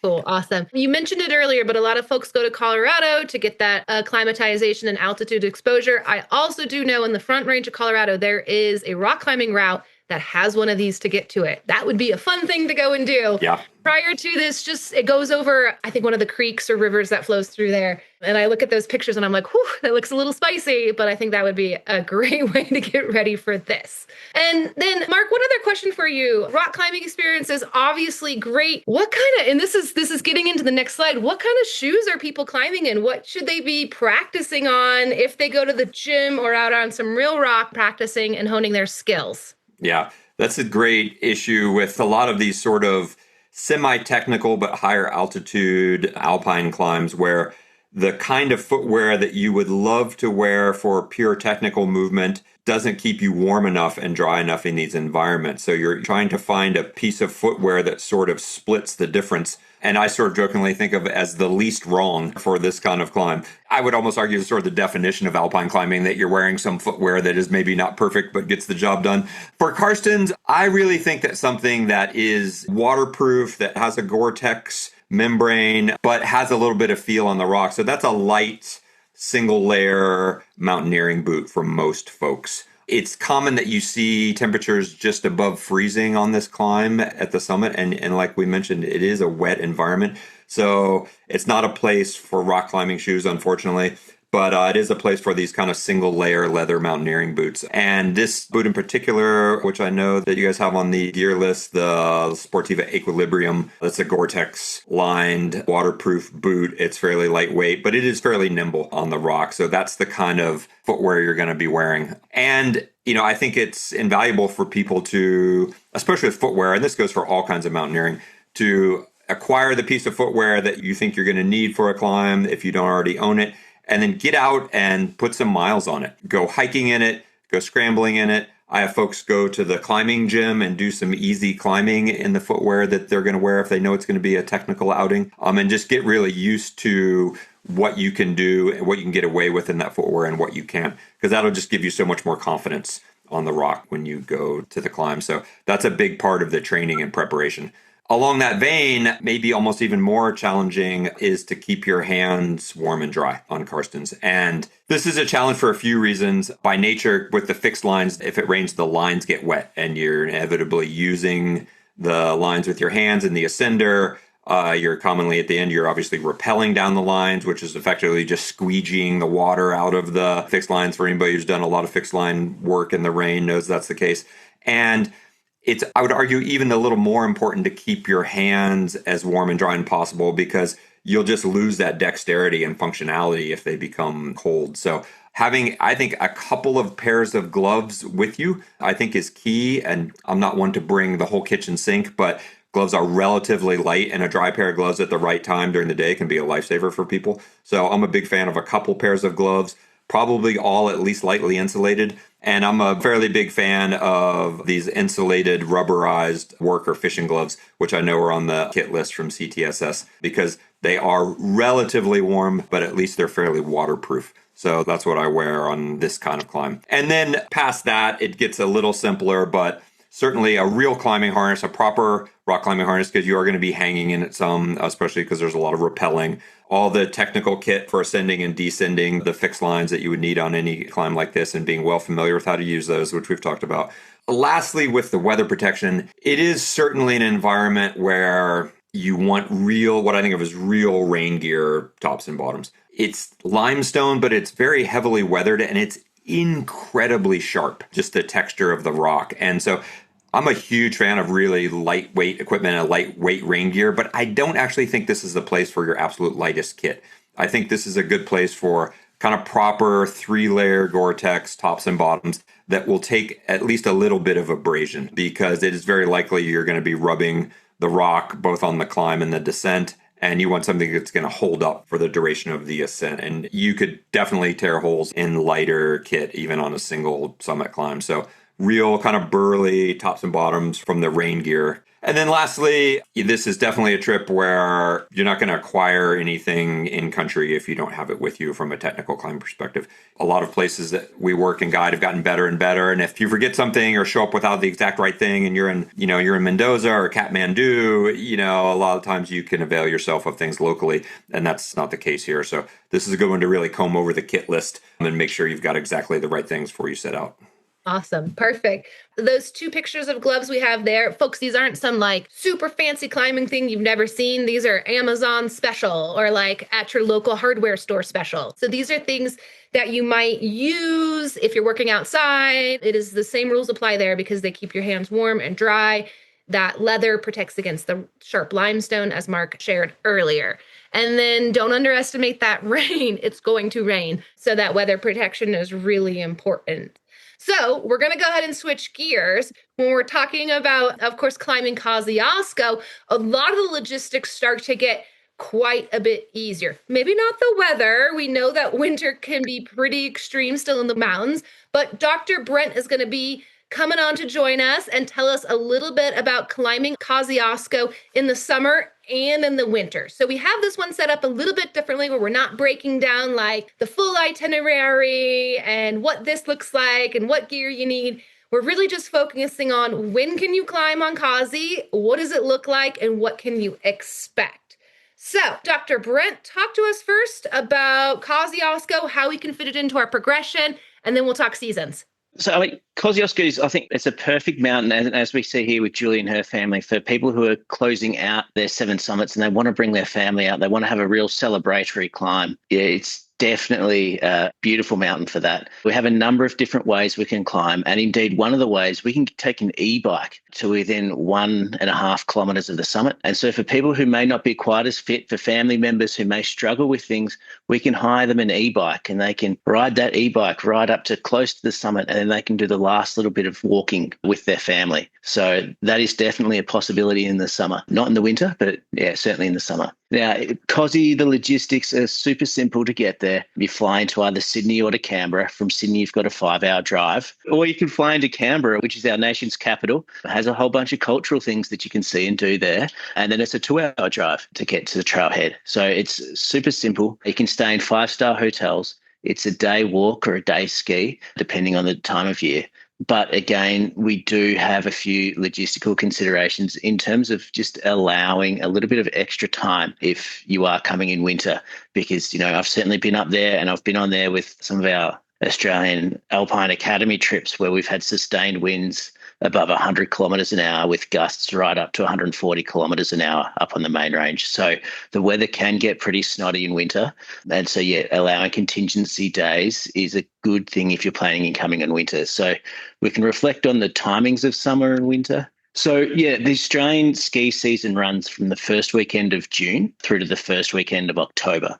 Cool. Awesome. You mentioned it earlier, but a lot of folks go to Colorado to get that acclimatization and altitude exposure. I also do know in the Front Range of Colorado, there is a rock climbing route that has one of these to get to it. That would be a fun thing to go and do. Yeah. Prior to this, it goes over, I think, one of the creeks or rivers that flows through there. And I look at those pictures and I'm like, whew, that looks a little spicy, but I think that would be a great way to get ready for this. And then, Mark, one other question for you. Rock climbing experience is obviously great. What kind of, and this is getting into the next slide, what kind of shoes are people climbing in? What should they be practicing on if they go to the gym or out on some real rock practicing and honing their skills? Yeah, that's a great issue with a lot of these sort of semi-technical but higher altitude alpine climbs where the kind of footwear that you would love to wear for pure technical movement doesn't keep you warm enough and dry enough in these environments. So you're trying to find a piece of footwear that sort of splits the difference. And I sort of jokingly think of it as the least wrong for this kind of climb. I would almost argue it's sort of the definition of alpine climbing, that you're wearing some footwear that is maybe not perfect, but gets the job done. For Carsten's, I really think that something that is waterproof, that has a Gore-Tex membrane, but has a little bit of feel on the rock. So that's a light single layer mountaineering boot for most folks. It's common that you see temperatures just above freezing on this climb at the summit. And like we mentioned, it is a wet environment. So it's not a place for rock climbing shoes, unfortunately. But it is a place for these kind of single layer leather mountaineering boots. And this boot in particular, which I know that you guys have on the gear list, the Sportiva Equilibrium, that's a Gore-Tex lined waterproof boot. It's fairly lightweight, but it is fairly nimble on the rock. So that's the kind of footwear you're going to be wearing. And, I think it's invaluable for people to, especially with footwear, and this goes for all kinds of mountaineering, to acquire the piece of footwear that you think you're going to need for a climb if you don't already own it. And then get out and put some miles on it. Go hiking in it, go scrambling in it. I have folks go to the climbing gym and do some easy climbing in the footwear that they're going to wear if they know it's going to be a technical outing. And just get really used to what you can do and what you can get away with in that footwear and what you can't. Because that'll just give you so much more confidence on the rock when you go to the climb. So that's a big part of the training and preparation. Along that vein, maybe almost even more challenging is to keep your hands warm and dry on Carstensz. And this is a challenge for a few reasons. By nature, with the fixed lines, if it rains, the lines get wet and you're inevitably using the lines with your hands in the ascender. You're commonly at the end, you're obviously rappelling down the lines, which is effectively just squeegeeing the water out of the fixed lines. For anybody who's done a lot of fixed line work in the rain knows that's the case. And it's, I would argue, even a little more important to keep your hands as warm and dry as possible because you'll just lose that dexterity and functionality if they become cold. So having, I think, a couple of pairs of gloves with you, I think is key. And I'm not one to bring the whole kitchen sink, but gloves are relatively light, and a dry pair of gloves at the right time during the day can be a lifesaver for people. So I'm a big fan of a couple pairs of gloves, probably all at least lightly insulated. And I'm a fairly big fan of these insulated rubberized work or fishing gloves, which I know are on the kit list from CTSS because they are relatively warm, but at least they're fairly waterproof. So that's what I wear on this kind of climb. And then past that, it gets a little simpler, but certainly a real climbing harness, a proper rock climbing harness, because you are going to be hanging in it some, especially because there's a lot of rappelling. All the technical kit for ascending and descending, the fixed lines that you would need on any climb like this, and being well familiar with how to use those, which we've talked about. Lastly, with the weather protection, it is certainly an environment where you want real, what I think of as real rain gear tops and bottoms. It's limestone, but it's very heavily weathered and it's incredibly sharp, just the texture of the rock. And so I'm a huge fan of really lightweight equipment and lightweight rain gear, but I don't actually think this is the place for your absolute lightest kit. I think this is a good place for kind of proper 3-layer Gore-Tex tops and bottoms that will take at least a little bit of abrasion because it is very likely you're going to be rubbing the rock both on the climb and the descent, and you want something that's going to hold up for the duration of the ascent. And you could definitely tear holes in lighter kit, even on a single summit climb. So real kind of burly tops and bottoms from the rain gear. And then lastly, this is definitely a trip where you're not going to acquire anything in country if you don't have it with you from a technical climb perspective. A lot of places that we work and guide have gotten better and better. And if you forget something or show up without the exact right thing and you're in Mendoza or Kathmandu, a lot of times you can avail yourself of things locally. And that's not the case here. So this is a good one to really comb over the kit list and make sure you've got exactly the right things before you set out. Awesome. Perfect. Those 2 pictures of gloves we have there, folks, these aren't some like super fancy climbing thing you've never seen. These are Amazon special or like at your local hardware store special. So these are things that you might use if you're working outside. It is the same rules apply there because they keep your hands warm and dry. That leather protects against the sharp limestone, as Mark shared earlier. And then don't underestimate that rain. It's going to rain. So that weather protection is really important. So we're going to go ahead and switch gears. When we're talking about, of course, climbing Kosciuszko, a lot of the logistics start to get quite a bit easier. Maybe not the weather. We know that winter can be pretty extreme still in the mountains, but Dr. Brent is going to be coming on to join us and tell us a little bit about climbing Kosciuszko in the summer and in the winter. So we have this one set up a little bit differently where we're not breaking down like the full itinerary and what this looks like and what gear you need. We're really just focusing on when can you climb on Kosi, what does it look like, and what can you expect. So, Dr. Brent, talk to us first about Kosciuszko, how we can fit it into our progression, and then we'll talk seasons. So, Kosciuszko is, I think it's a perfect mountain, as we see here with Julie and her family, for people who are closing out their 7 summits and they want to bring their family out. They want to have a real celebratory climb. Yeah, it's definitely a beautiful mountain for that. We have a number of different ways we can climb. And indeed, one of the ways we can take an e-bike to within 1.5 kilometres of the summit. And so for people who may not be quite as fit, for family members who may struggle with things, we can hire them an e-bike and they can ride that e-bike right up to close to the summit, and then they can do the last little bit of walking with their family. So that is definitely a possibility in the summer. Not in the winter, but yeah, certainly in the summer. Now, Kosci, the logistics are super simple to get there. You fly into either Sydney or to Canberra. From Sydney, you've got a 5-hour drive. Or you can fly into Canberra, which is our nation's capital. It has a whole bunch of cultural things that you can see and do there. And then it's a 2-hour drive to get to the trailhead. So it's super simple. You can stay in 5-star hotels. It's a day walk or a day ski, depending on the time of year. But again, we do have a few logistical considerations in terms of just allowing a little bit of extra time if you are coming in winter, because, I've certainly been up there and I've been on there with some of our Australian Alpine Academy trips where we've had sustained winds above 100 kilometres an hour with gusts right up to 140 kilometres an hour up on the main range. So the weather can get pretty snotty in winter. And so, allowing contingency days is a good thing if you're planning on coming in winter. So we can reflect on the timings of summer and winter. So, the Australian ski season runs from the first weekend of June through to the first weekend of October.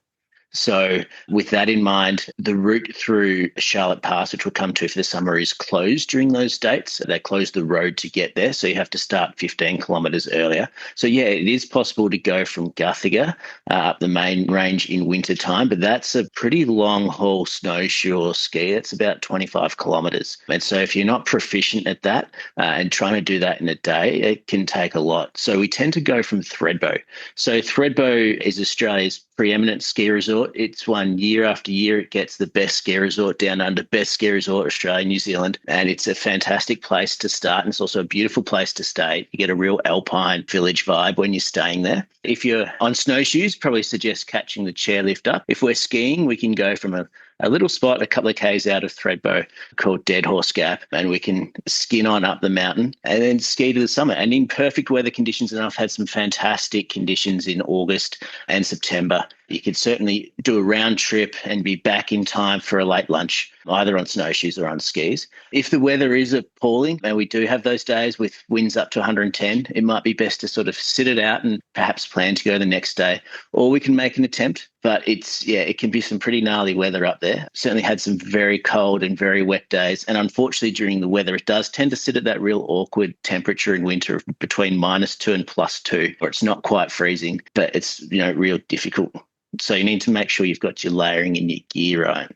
So with that in mind, the route through Charlotte Pass, which we'll come to for the summer, is closed during those dates. They close the road to get there, so you have to start 15 kilometres earlier. So, it is possible to go from Guthiga up the main range in winter time, but that's a pretty long-haul snowshoe or ski. It's about 25 kilometres. And so if you're not proficient at that and trying to do that in a day, it can take a lot. So we tend to go from Thredbo. So Thredbo is Australia's preeminent ski resort. It's won year after year. It gets the best ski resort down under, best ski resort Australia, New Zealand. And it's a fantastic place to start. And it's also a beautiful place to stay. You get a real alpine village vibe when you're staying there. If you're on snowshoes, probably suggest catching the chairlift up. If we're skiing, we can go from a little spot a couple of k's out of Thredbo called Dead Horse Gap, and we can skin on up the mountain and then ski to the summit. And in perfect weather conditions, and I've had some fantastic conditions in August and September, you could certainly do a round trip and be back in time for a late lunch, either on snowshoes or on skis. If the weather is appalling, and we do have those days with winds up to 110, it might be best to sort of sit it out and perhaps plan to go the next day. Or we can make an attempt, but it can be some pretty gnarly weather up there. Certainly had some very cold and very wet days. And unfortunately, during the weather, it does tend to sit at that real awkward temperature in winter between -2 and +2, where it's not quite freezing, but it's, real difficult. So you need to make sure you've got your layering and your gear right.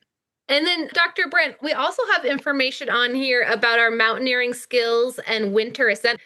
And then, Dr. Brent, we also have information on here about our mountaineering skills and winter ascent.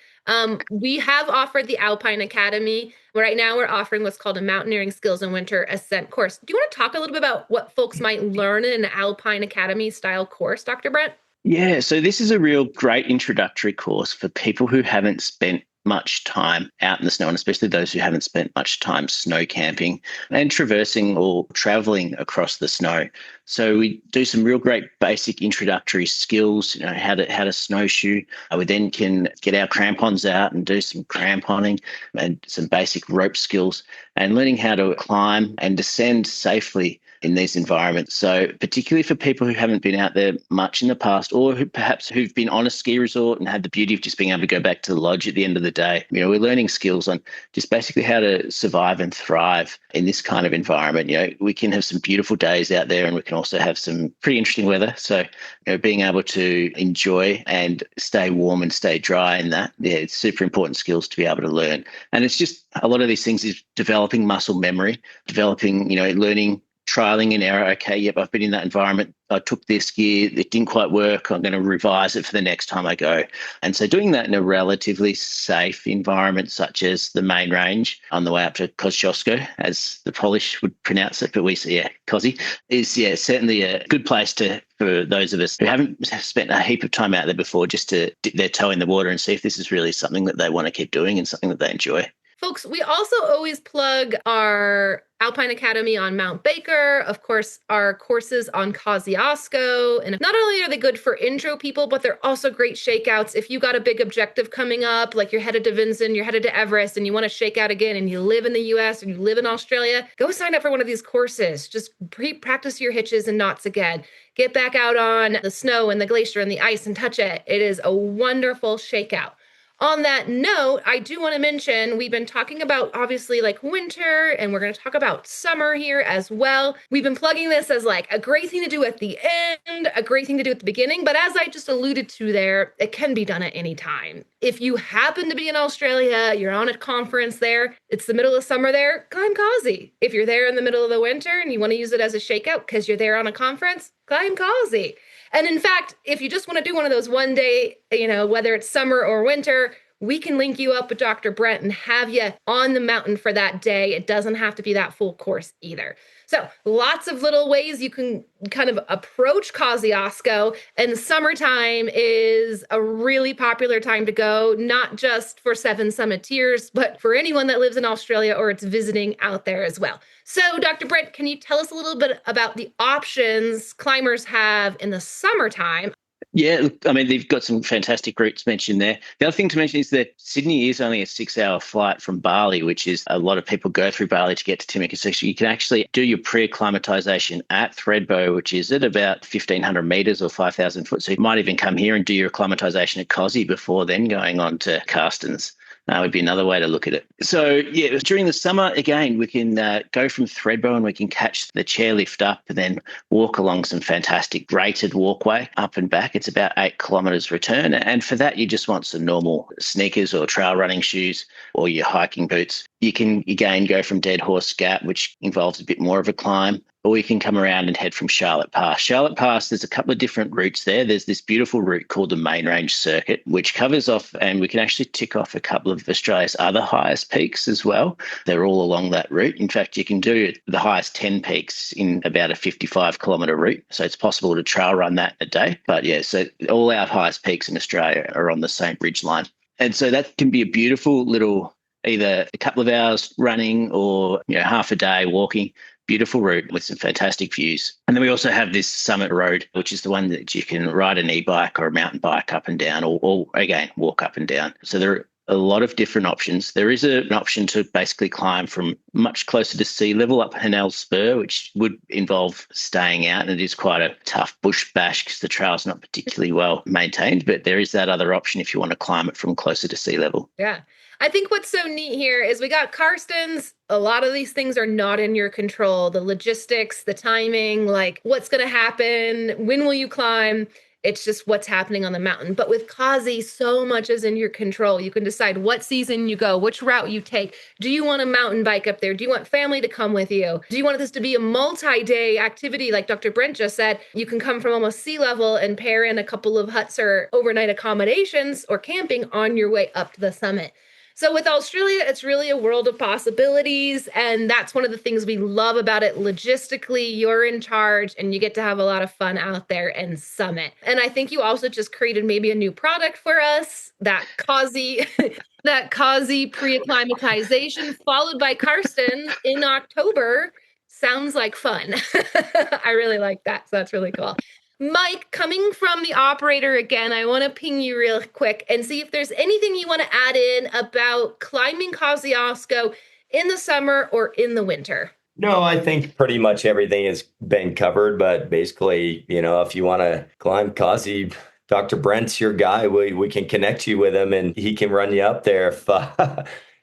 We have offered the Alpine Academy. Right now, we're offering what's called a Mountaineering Skills and Winter Ascent course. Do you want to talk a little bit about what folks might learn in an Alpine Academy style course, Dr. Brent? Yeah, so this is a real great introductory course for people who haven't spent much time out in the snow, and especially those who haven't spent much time snow camping and traversing or traveling across the snow. So we do some real great basic introductory skills, how to snowshoe. We then can get our crampons out and do some cramponing and some basic rope skills, and learning how to climb and descend safely in these environments. So particularly for people who haven't been out there much in the past, or who've been on a ski resort and had the beauty of just being able to go back to the lodge at the end of the day, we're learning skills on just basically how to survive and thrive in this kind of environment. We can have some beautiful days out there, and we can also have some pretty interesting weather. So, being able to enjoy and stay warm and stay dry in that, it's super important skills to be able to learn. And it's just a lot of these things is developing muscle memory, developing, learning, trialing and error. Okay, yep, I've been in that environment. I took this gear. It didn't quite work. I'm going to revise it for the next time I go. And so doing that in a relatively safe environment, such as the main range on the way up to Kosciuszko, as the Polish would pronounce it, but we say, Kosci, is certainly a good place for those of us who haven't spent a heap of time out there before, just to dip their toe in the water and see if this is really something that they want to keep doing and something that they enjoy. Folks, we also always plug our Alpine Academy on Mount Baker, of course, our courses on Kosciuszko. And not only are they good for intro people, but they're also great shakeouts. If you got a big objective coming up, like you're headed to Vinson, you're headed to Everest, and you want to shake out again, and you live in the US or you live in Australia, go sign up for one of these courses. Just practice your hitches and knots again. Get back out on the snow and the glacier and the ice and touch it. It is a wonderful shakeout. On that note, I do want to mention, we've been talking about obviously like winter, and we're going to talk about summer here as well. We've been plugging this as like a great thing to do at the end, a great thing to do at the beginning. But as I just alluded to there, it can be done at any time. If you happen to be in Australia, you're on a conference there, it's the middle of summer there, climb Causey. If you're there in the middle of the winter and you want to use it as a shakeout because you're there on a conference, climb Causey. And in fact, if you just want to do one of those one day, whether it's summer or winter, we can link you up with Dr. Brent and have you on the mountain for that day. It doesn't have to be that full course either. So lots of little ways you can kind of approach Kosciuszko, and summertime is a really popular time to go, not just for Seven Summiteers, but for anyone that lives in Australia or it's visiting out there as well. So Dr. Brent, can you tell us a little bit about the options climbers have in the summertime? Yeah, I mean, they've got some fantastic routes mentioned there. The other thing to mention is that Sydney is only a 6-hour flight from Bali, which is a lot of people go through Bali to get to Timika. So you can actually do your pre-acclimatization at Thredbo, which is at about 1,500 meters or 5,000 foot. So you might even come here and do your acclimatization at Cosy before then going on to Carstensz. That would be another way to look at it. So, yeah, during the summer, again, we can go from Thredbo and we can catch the chairlift up and then walk along some fantastic rated walkway up and back. It's about 8 kilometres return. And for that, you just want some normal sneakers or trail running shoes or your hiking boots. You can, again, go from Dead Horse Gap, which involves a bit more of a climb, or you can come around and head from Charlotte Pass. Charlotte Pass, there's a couple of different routes there. There's this beautiful route called the Main Range Circuit, which covers off, and we can actually tick off a couple of Australia's other highest peaks as well. They're all along that route. In fact, you can do the highest 10 peaks in about a 55-kilometre route. So it's possible to trail run that a day. But yeah, so all our highest peaks in Australia are on the same ridge line. And so that can be a beautiful little, either a couple of hours running or half a day walking. Beautiful route with some fantastic views. And then we also have this Summit Road, which is the one that you can ride an e-bike or a mountain bike up and down, or again, walk up and down. So there are a lot of different options. There is an option to basically climb from much closer to sea level up Hanel Spur, which would involve staying out. And it is quite a tough bush bash because the trail's not particularly well maintained. But there is that other option if you want to climb it from closer to sea level. Yeah. I think what's so neat here is we got Carstensz. A lot of these things are not in your control. The logistics, the timing, like what's going to happen, when will you climb? It's just what's happening on the mountain. But with Causey, so much is in your control. You can decide what season you go, which route you take. Do you want a mountain bike up there? Do you want family to come with you? Do you want this to be a multi-day activity like Dr. Brent just said? You can come from almost sea level and pair in a couple of huts or overnight accommodations or camping on your way up to the summit. So with Australia, it's really a world of possibilities. And that's one of the things we love about it. Logistically, you're in charge and you get to have a lot of fun out there and summit. And I think you also just created maybe a new product for us, that Causey pre-acclimatization followed by Carstensz in October. Sounds like fun. I really like that. So that's really cool. Mike, coming from the operator again, I want to ping you real quick and see if there's anything you want to add in about climbing Kosciuszko in the summer or in the winter. No, I think pretty much everything has been covered, but basically, if you want to climb Causey, Dr. Brent's your guy. We can connect you with him and he can run you up there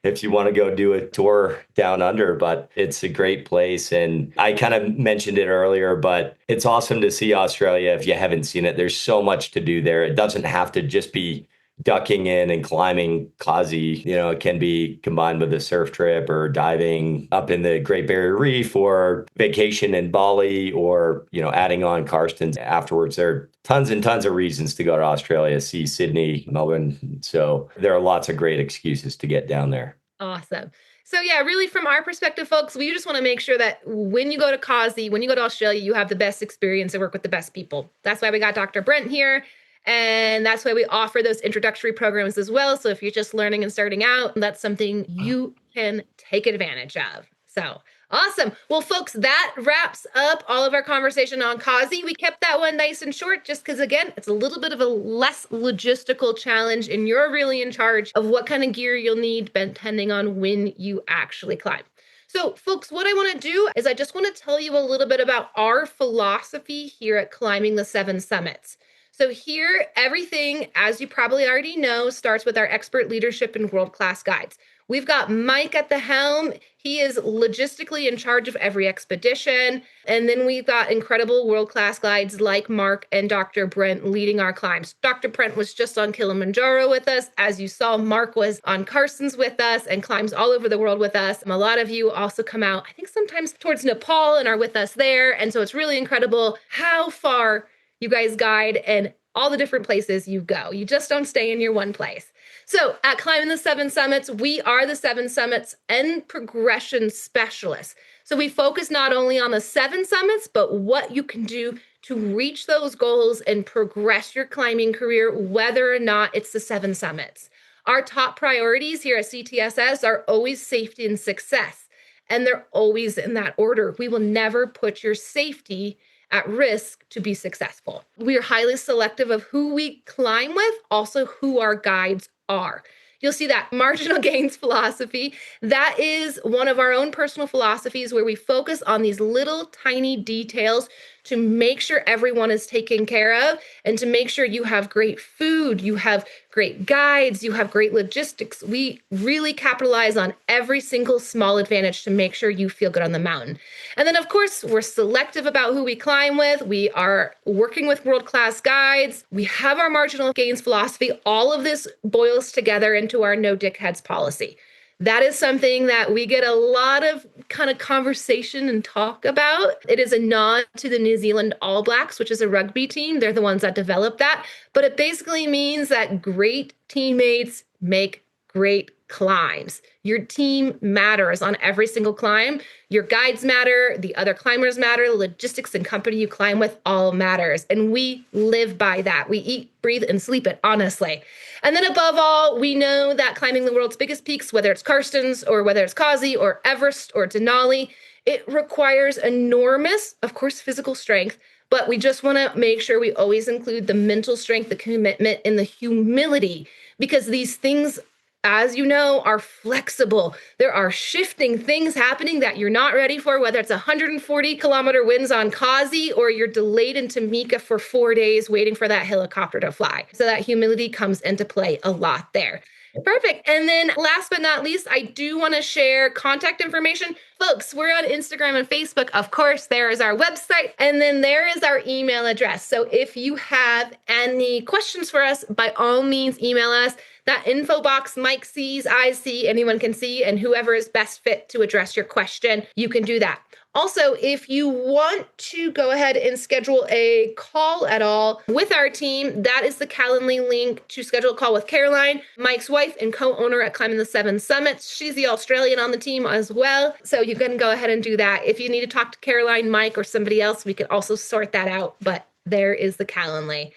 if you want to go do a tour down under. But it's a great place. And I kind of mentioned it earlier, but it's awesome to see Australia if you haven't seen it. There's so much to do there. It doesn't have to just be ducking in and climbing Causey. It can be combined with a surf trip or diving up in the Great Barrier Reef or vacation in Bali or, adding on Carstensz afterwards. There are tons and tons of reasons to go to Australia, see Sydney, Melbourne. So there are lots of great excuses to get down there. Awesome. So yeah, really from our perspective, folks, we just want to make sure that when you go to Causey, when you go to Australia, you have the best experience and work with the best people. That's why we got Dr. Brent here. And that's why we offer those introductory programs as well. So if you're just learning and starting out, that's something you can take advantage of. So awesome. Well, folks, that wraps up all of our conversation on COSI. We kept that one nice and short just because, again, it's a little bit of a less logistical challenge, and you're really in charge of what kind of gear you'll need depending on when you actually climb. So, folks, what I want to do is I just want to tell you a little bit about our philosophy here at Climbing the Seven Summits. So here, everything, as you probably already know, starts with our expert leadership and world-class guides. We've got Mike at the helm. He is logistically in charge of every expedition. And then we've got incredible world-class guides like Mark and Dr. Brent leading our climbs. Dr. Brent was just on Kilimanjaro with us. As you saw, Mark was on Carstensz with us and climbs all over the world with us. A lot of you also come out, I think sometimes towards Nepal, and are with us there. And so it's really incredible how far you guys guide and all the different places you go. You just don't stay in your one place. So at Climbing the Seven Summits, we are the Seven Summits and progression specialists. So we focus not only on the seven summits, but what you can do to reach those goals and progress your climbing career, whether or not it's the seven summits. Our top priorities here at CTSS are always safety and success, and they're always in that order. We will never put your safety at risk to be successful. We are highly selective of who we climb with, also who our guides are. You'll see that marginal gains philosophy. That is one of our own personal philosophies where we focus on these little tiny details to make sure everyone is taken care of and to make sure you have great food, you have great guides, you have great logistics. We really capitalize on every single small advantage to make sure you feel good on the mountain. And then, of course, we're selective about who we climb with. We are working with world-class guides. We have our marginal gains philosophy. All of this boils together into our no dickheads policy. That is something that we get a lot of kind of conversation and talk about. It is a nod to the New Zealand All Blacks, which is a rugby team. They're the ones that developed that. But it basically means that great teammates make great climbs. Your team matters on every single climb. Your guides matter, the other climbers matter, the logistics and company you climb with all matters. And we live by that. We eat, breathe, and sleep it, honestly. And then above all, we know that climbing the world's biggest peaks, whether it's Carstensz or whether it's COSI or Everest or Denali, it requires enormous, of course, physical strength, but we just want to make sure we always include the mental strength, the commitment, and the humility, because these things, as you know, are flexible. There are shifting things happening that you're not ready for, whether it's 140-kilometer winds on COSI or you're delayed in Tamika for 4 days waiting for that helicopter to fly. So that humility comes into play a lot there. Perfect. And then last but not least, I do want to share contact information. Folks, we're on Instagram and Facebook. Of course, there is our website, and then there is our email address. So if you have any questions for us, by all means, email us. That info box Mike sees, I see, anyone can see, and whoever is best fit to address your question, you can do that. Also, if you want to go ahead and schedule a call at all with our team, that is the Calendly link to schedule a call with Caroline, Mike's wife and co-owner at Climbing the Seven Summits. She's the Australian on the team as well. So you can go ahead and do that. If you need to talk to Caroline, Mike, or somebody else, we can also sort that out. But there is the Calendly.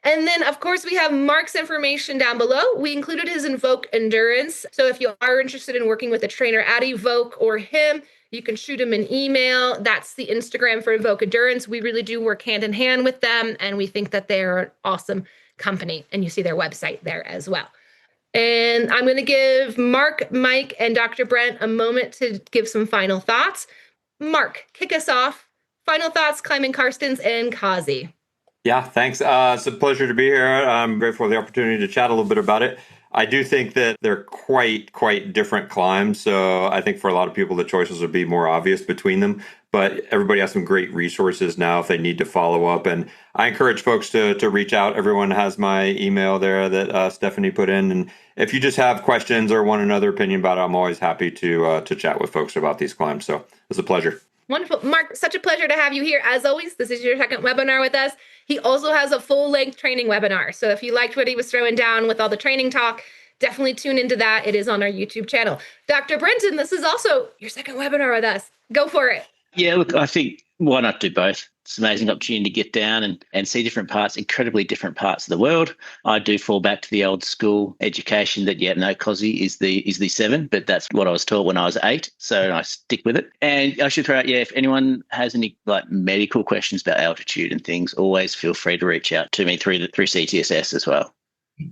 And then, of course, we have Mark's information down below. We included his Invoke Endurance. So if you are interested in working with a trainer at Evoke or him, you can shoot him an email. That's the Instagram for Invoke Endurance. We really do work hand in hand with them, and we think that they're an awesome company. And you see their website there as well. And I'm going to give Mark, Mike, and Dr. Brent a moment to give some final thoughts. Mark, kick us off. Final thoughts, climbing Carstensz and COSI. Yeah, thanks. It's a pleasure to be here. I'm grateful for the opportunity to chat a little bit about it. I do think that they're quite different climbs. So I think for a lot of people, the choices would be more obvious between them. But everybody has some great resources now if they need to follow up. And I encourage folks to reach out. Everyone has my email there that Stephanie put in. And if you just have questions or want another opinion about it, I'm always happy to chat with folks about these climbs. So it's a pleasure. Wonderful. Mark, such a pleasure to have you here. As always, this is your second webinar with us. He also has a full-length training webinar. So if you liked what he was throwing down with all the training talk, definitely tune into that. It is on our YouTube channel. Dr. Brenton, this is also your second webinar with us. Go for it. Yeah, look, I think why not do both? It's an amazing opportunity to get down and see different parts, incredibly different parts of the world. I do fall back to the old school education that, no, Cosy is the 7, but that's what I was taught when I was 8. So I stick with it. And I should throw out, if anyone has any medical questions about altitude and things, always feel free to reach out to me through CTSS as well.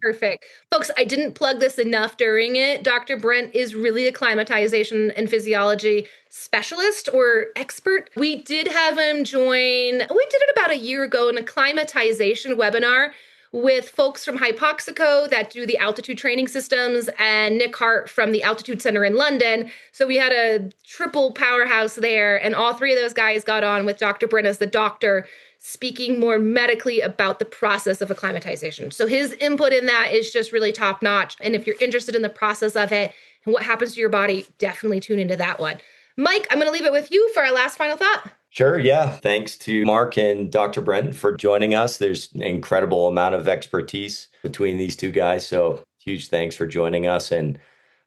Perfect. Folks, I didn't plug this enough during it. Dr. Brent is really a acclimatization and physiology specialist or expert. We did have him join, we did it about a year ago, an acclimatization webinar with folks from Hypoxico that do the altitude training systems and Nick Hart from the Altitude Center in London. So we had a triple powerhouse there, and all three of those guys got on with Dr. Brent as the doctor, speaking more medically about the process of acclimatization. So his input in that is just really top notch. And if you're interested in the process of it and what happens to your body, definitely tune into that one. Mike, I'm going to leave it with you for our last final thought. Sure. Yeah. Thanks to Mark and Dr. Brenton for joining us. There's an incredible amount of expertise between these two guys. So huge thanks for joining us. And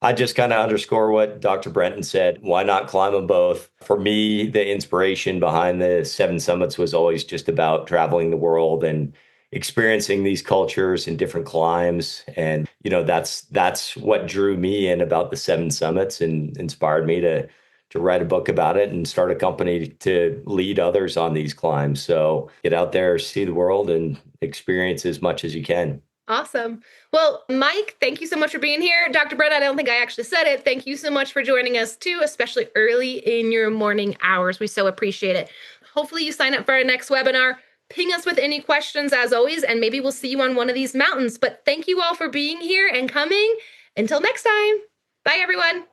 I just kind of underscore what Dr. Brenton said. Why not climb them both? For me, the inspiration behind the 7 summits was always just about traveling the world and experiencing these cultures and different climes. And, that's what drew me in about the 7 summits and inspired me to write a book about it and start a company to lead others on these climbs. So get out there, see the world, and experience as much as you can. Awesome. Well, Mike, thank you so much for being here. Dr. Brett, I don't think I actually said it. Thank you so much for joining us too, especially early in your morning hours. We so appreciate it. Hopefully you sign up for our next webinar. Ping us with any questions as always, and maybe we'll see you on one of these mountains. But thank you all for being here and coming. Until next time. Bye, everyone.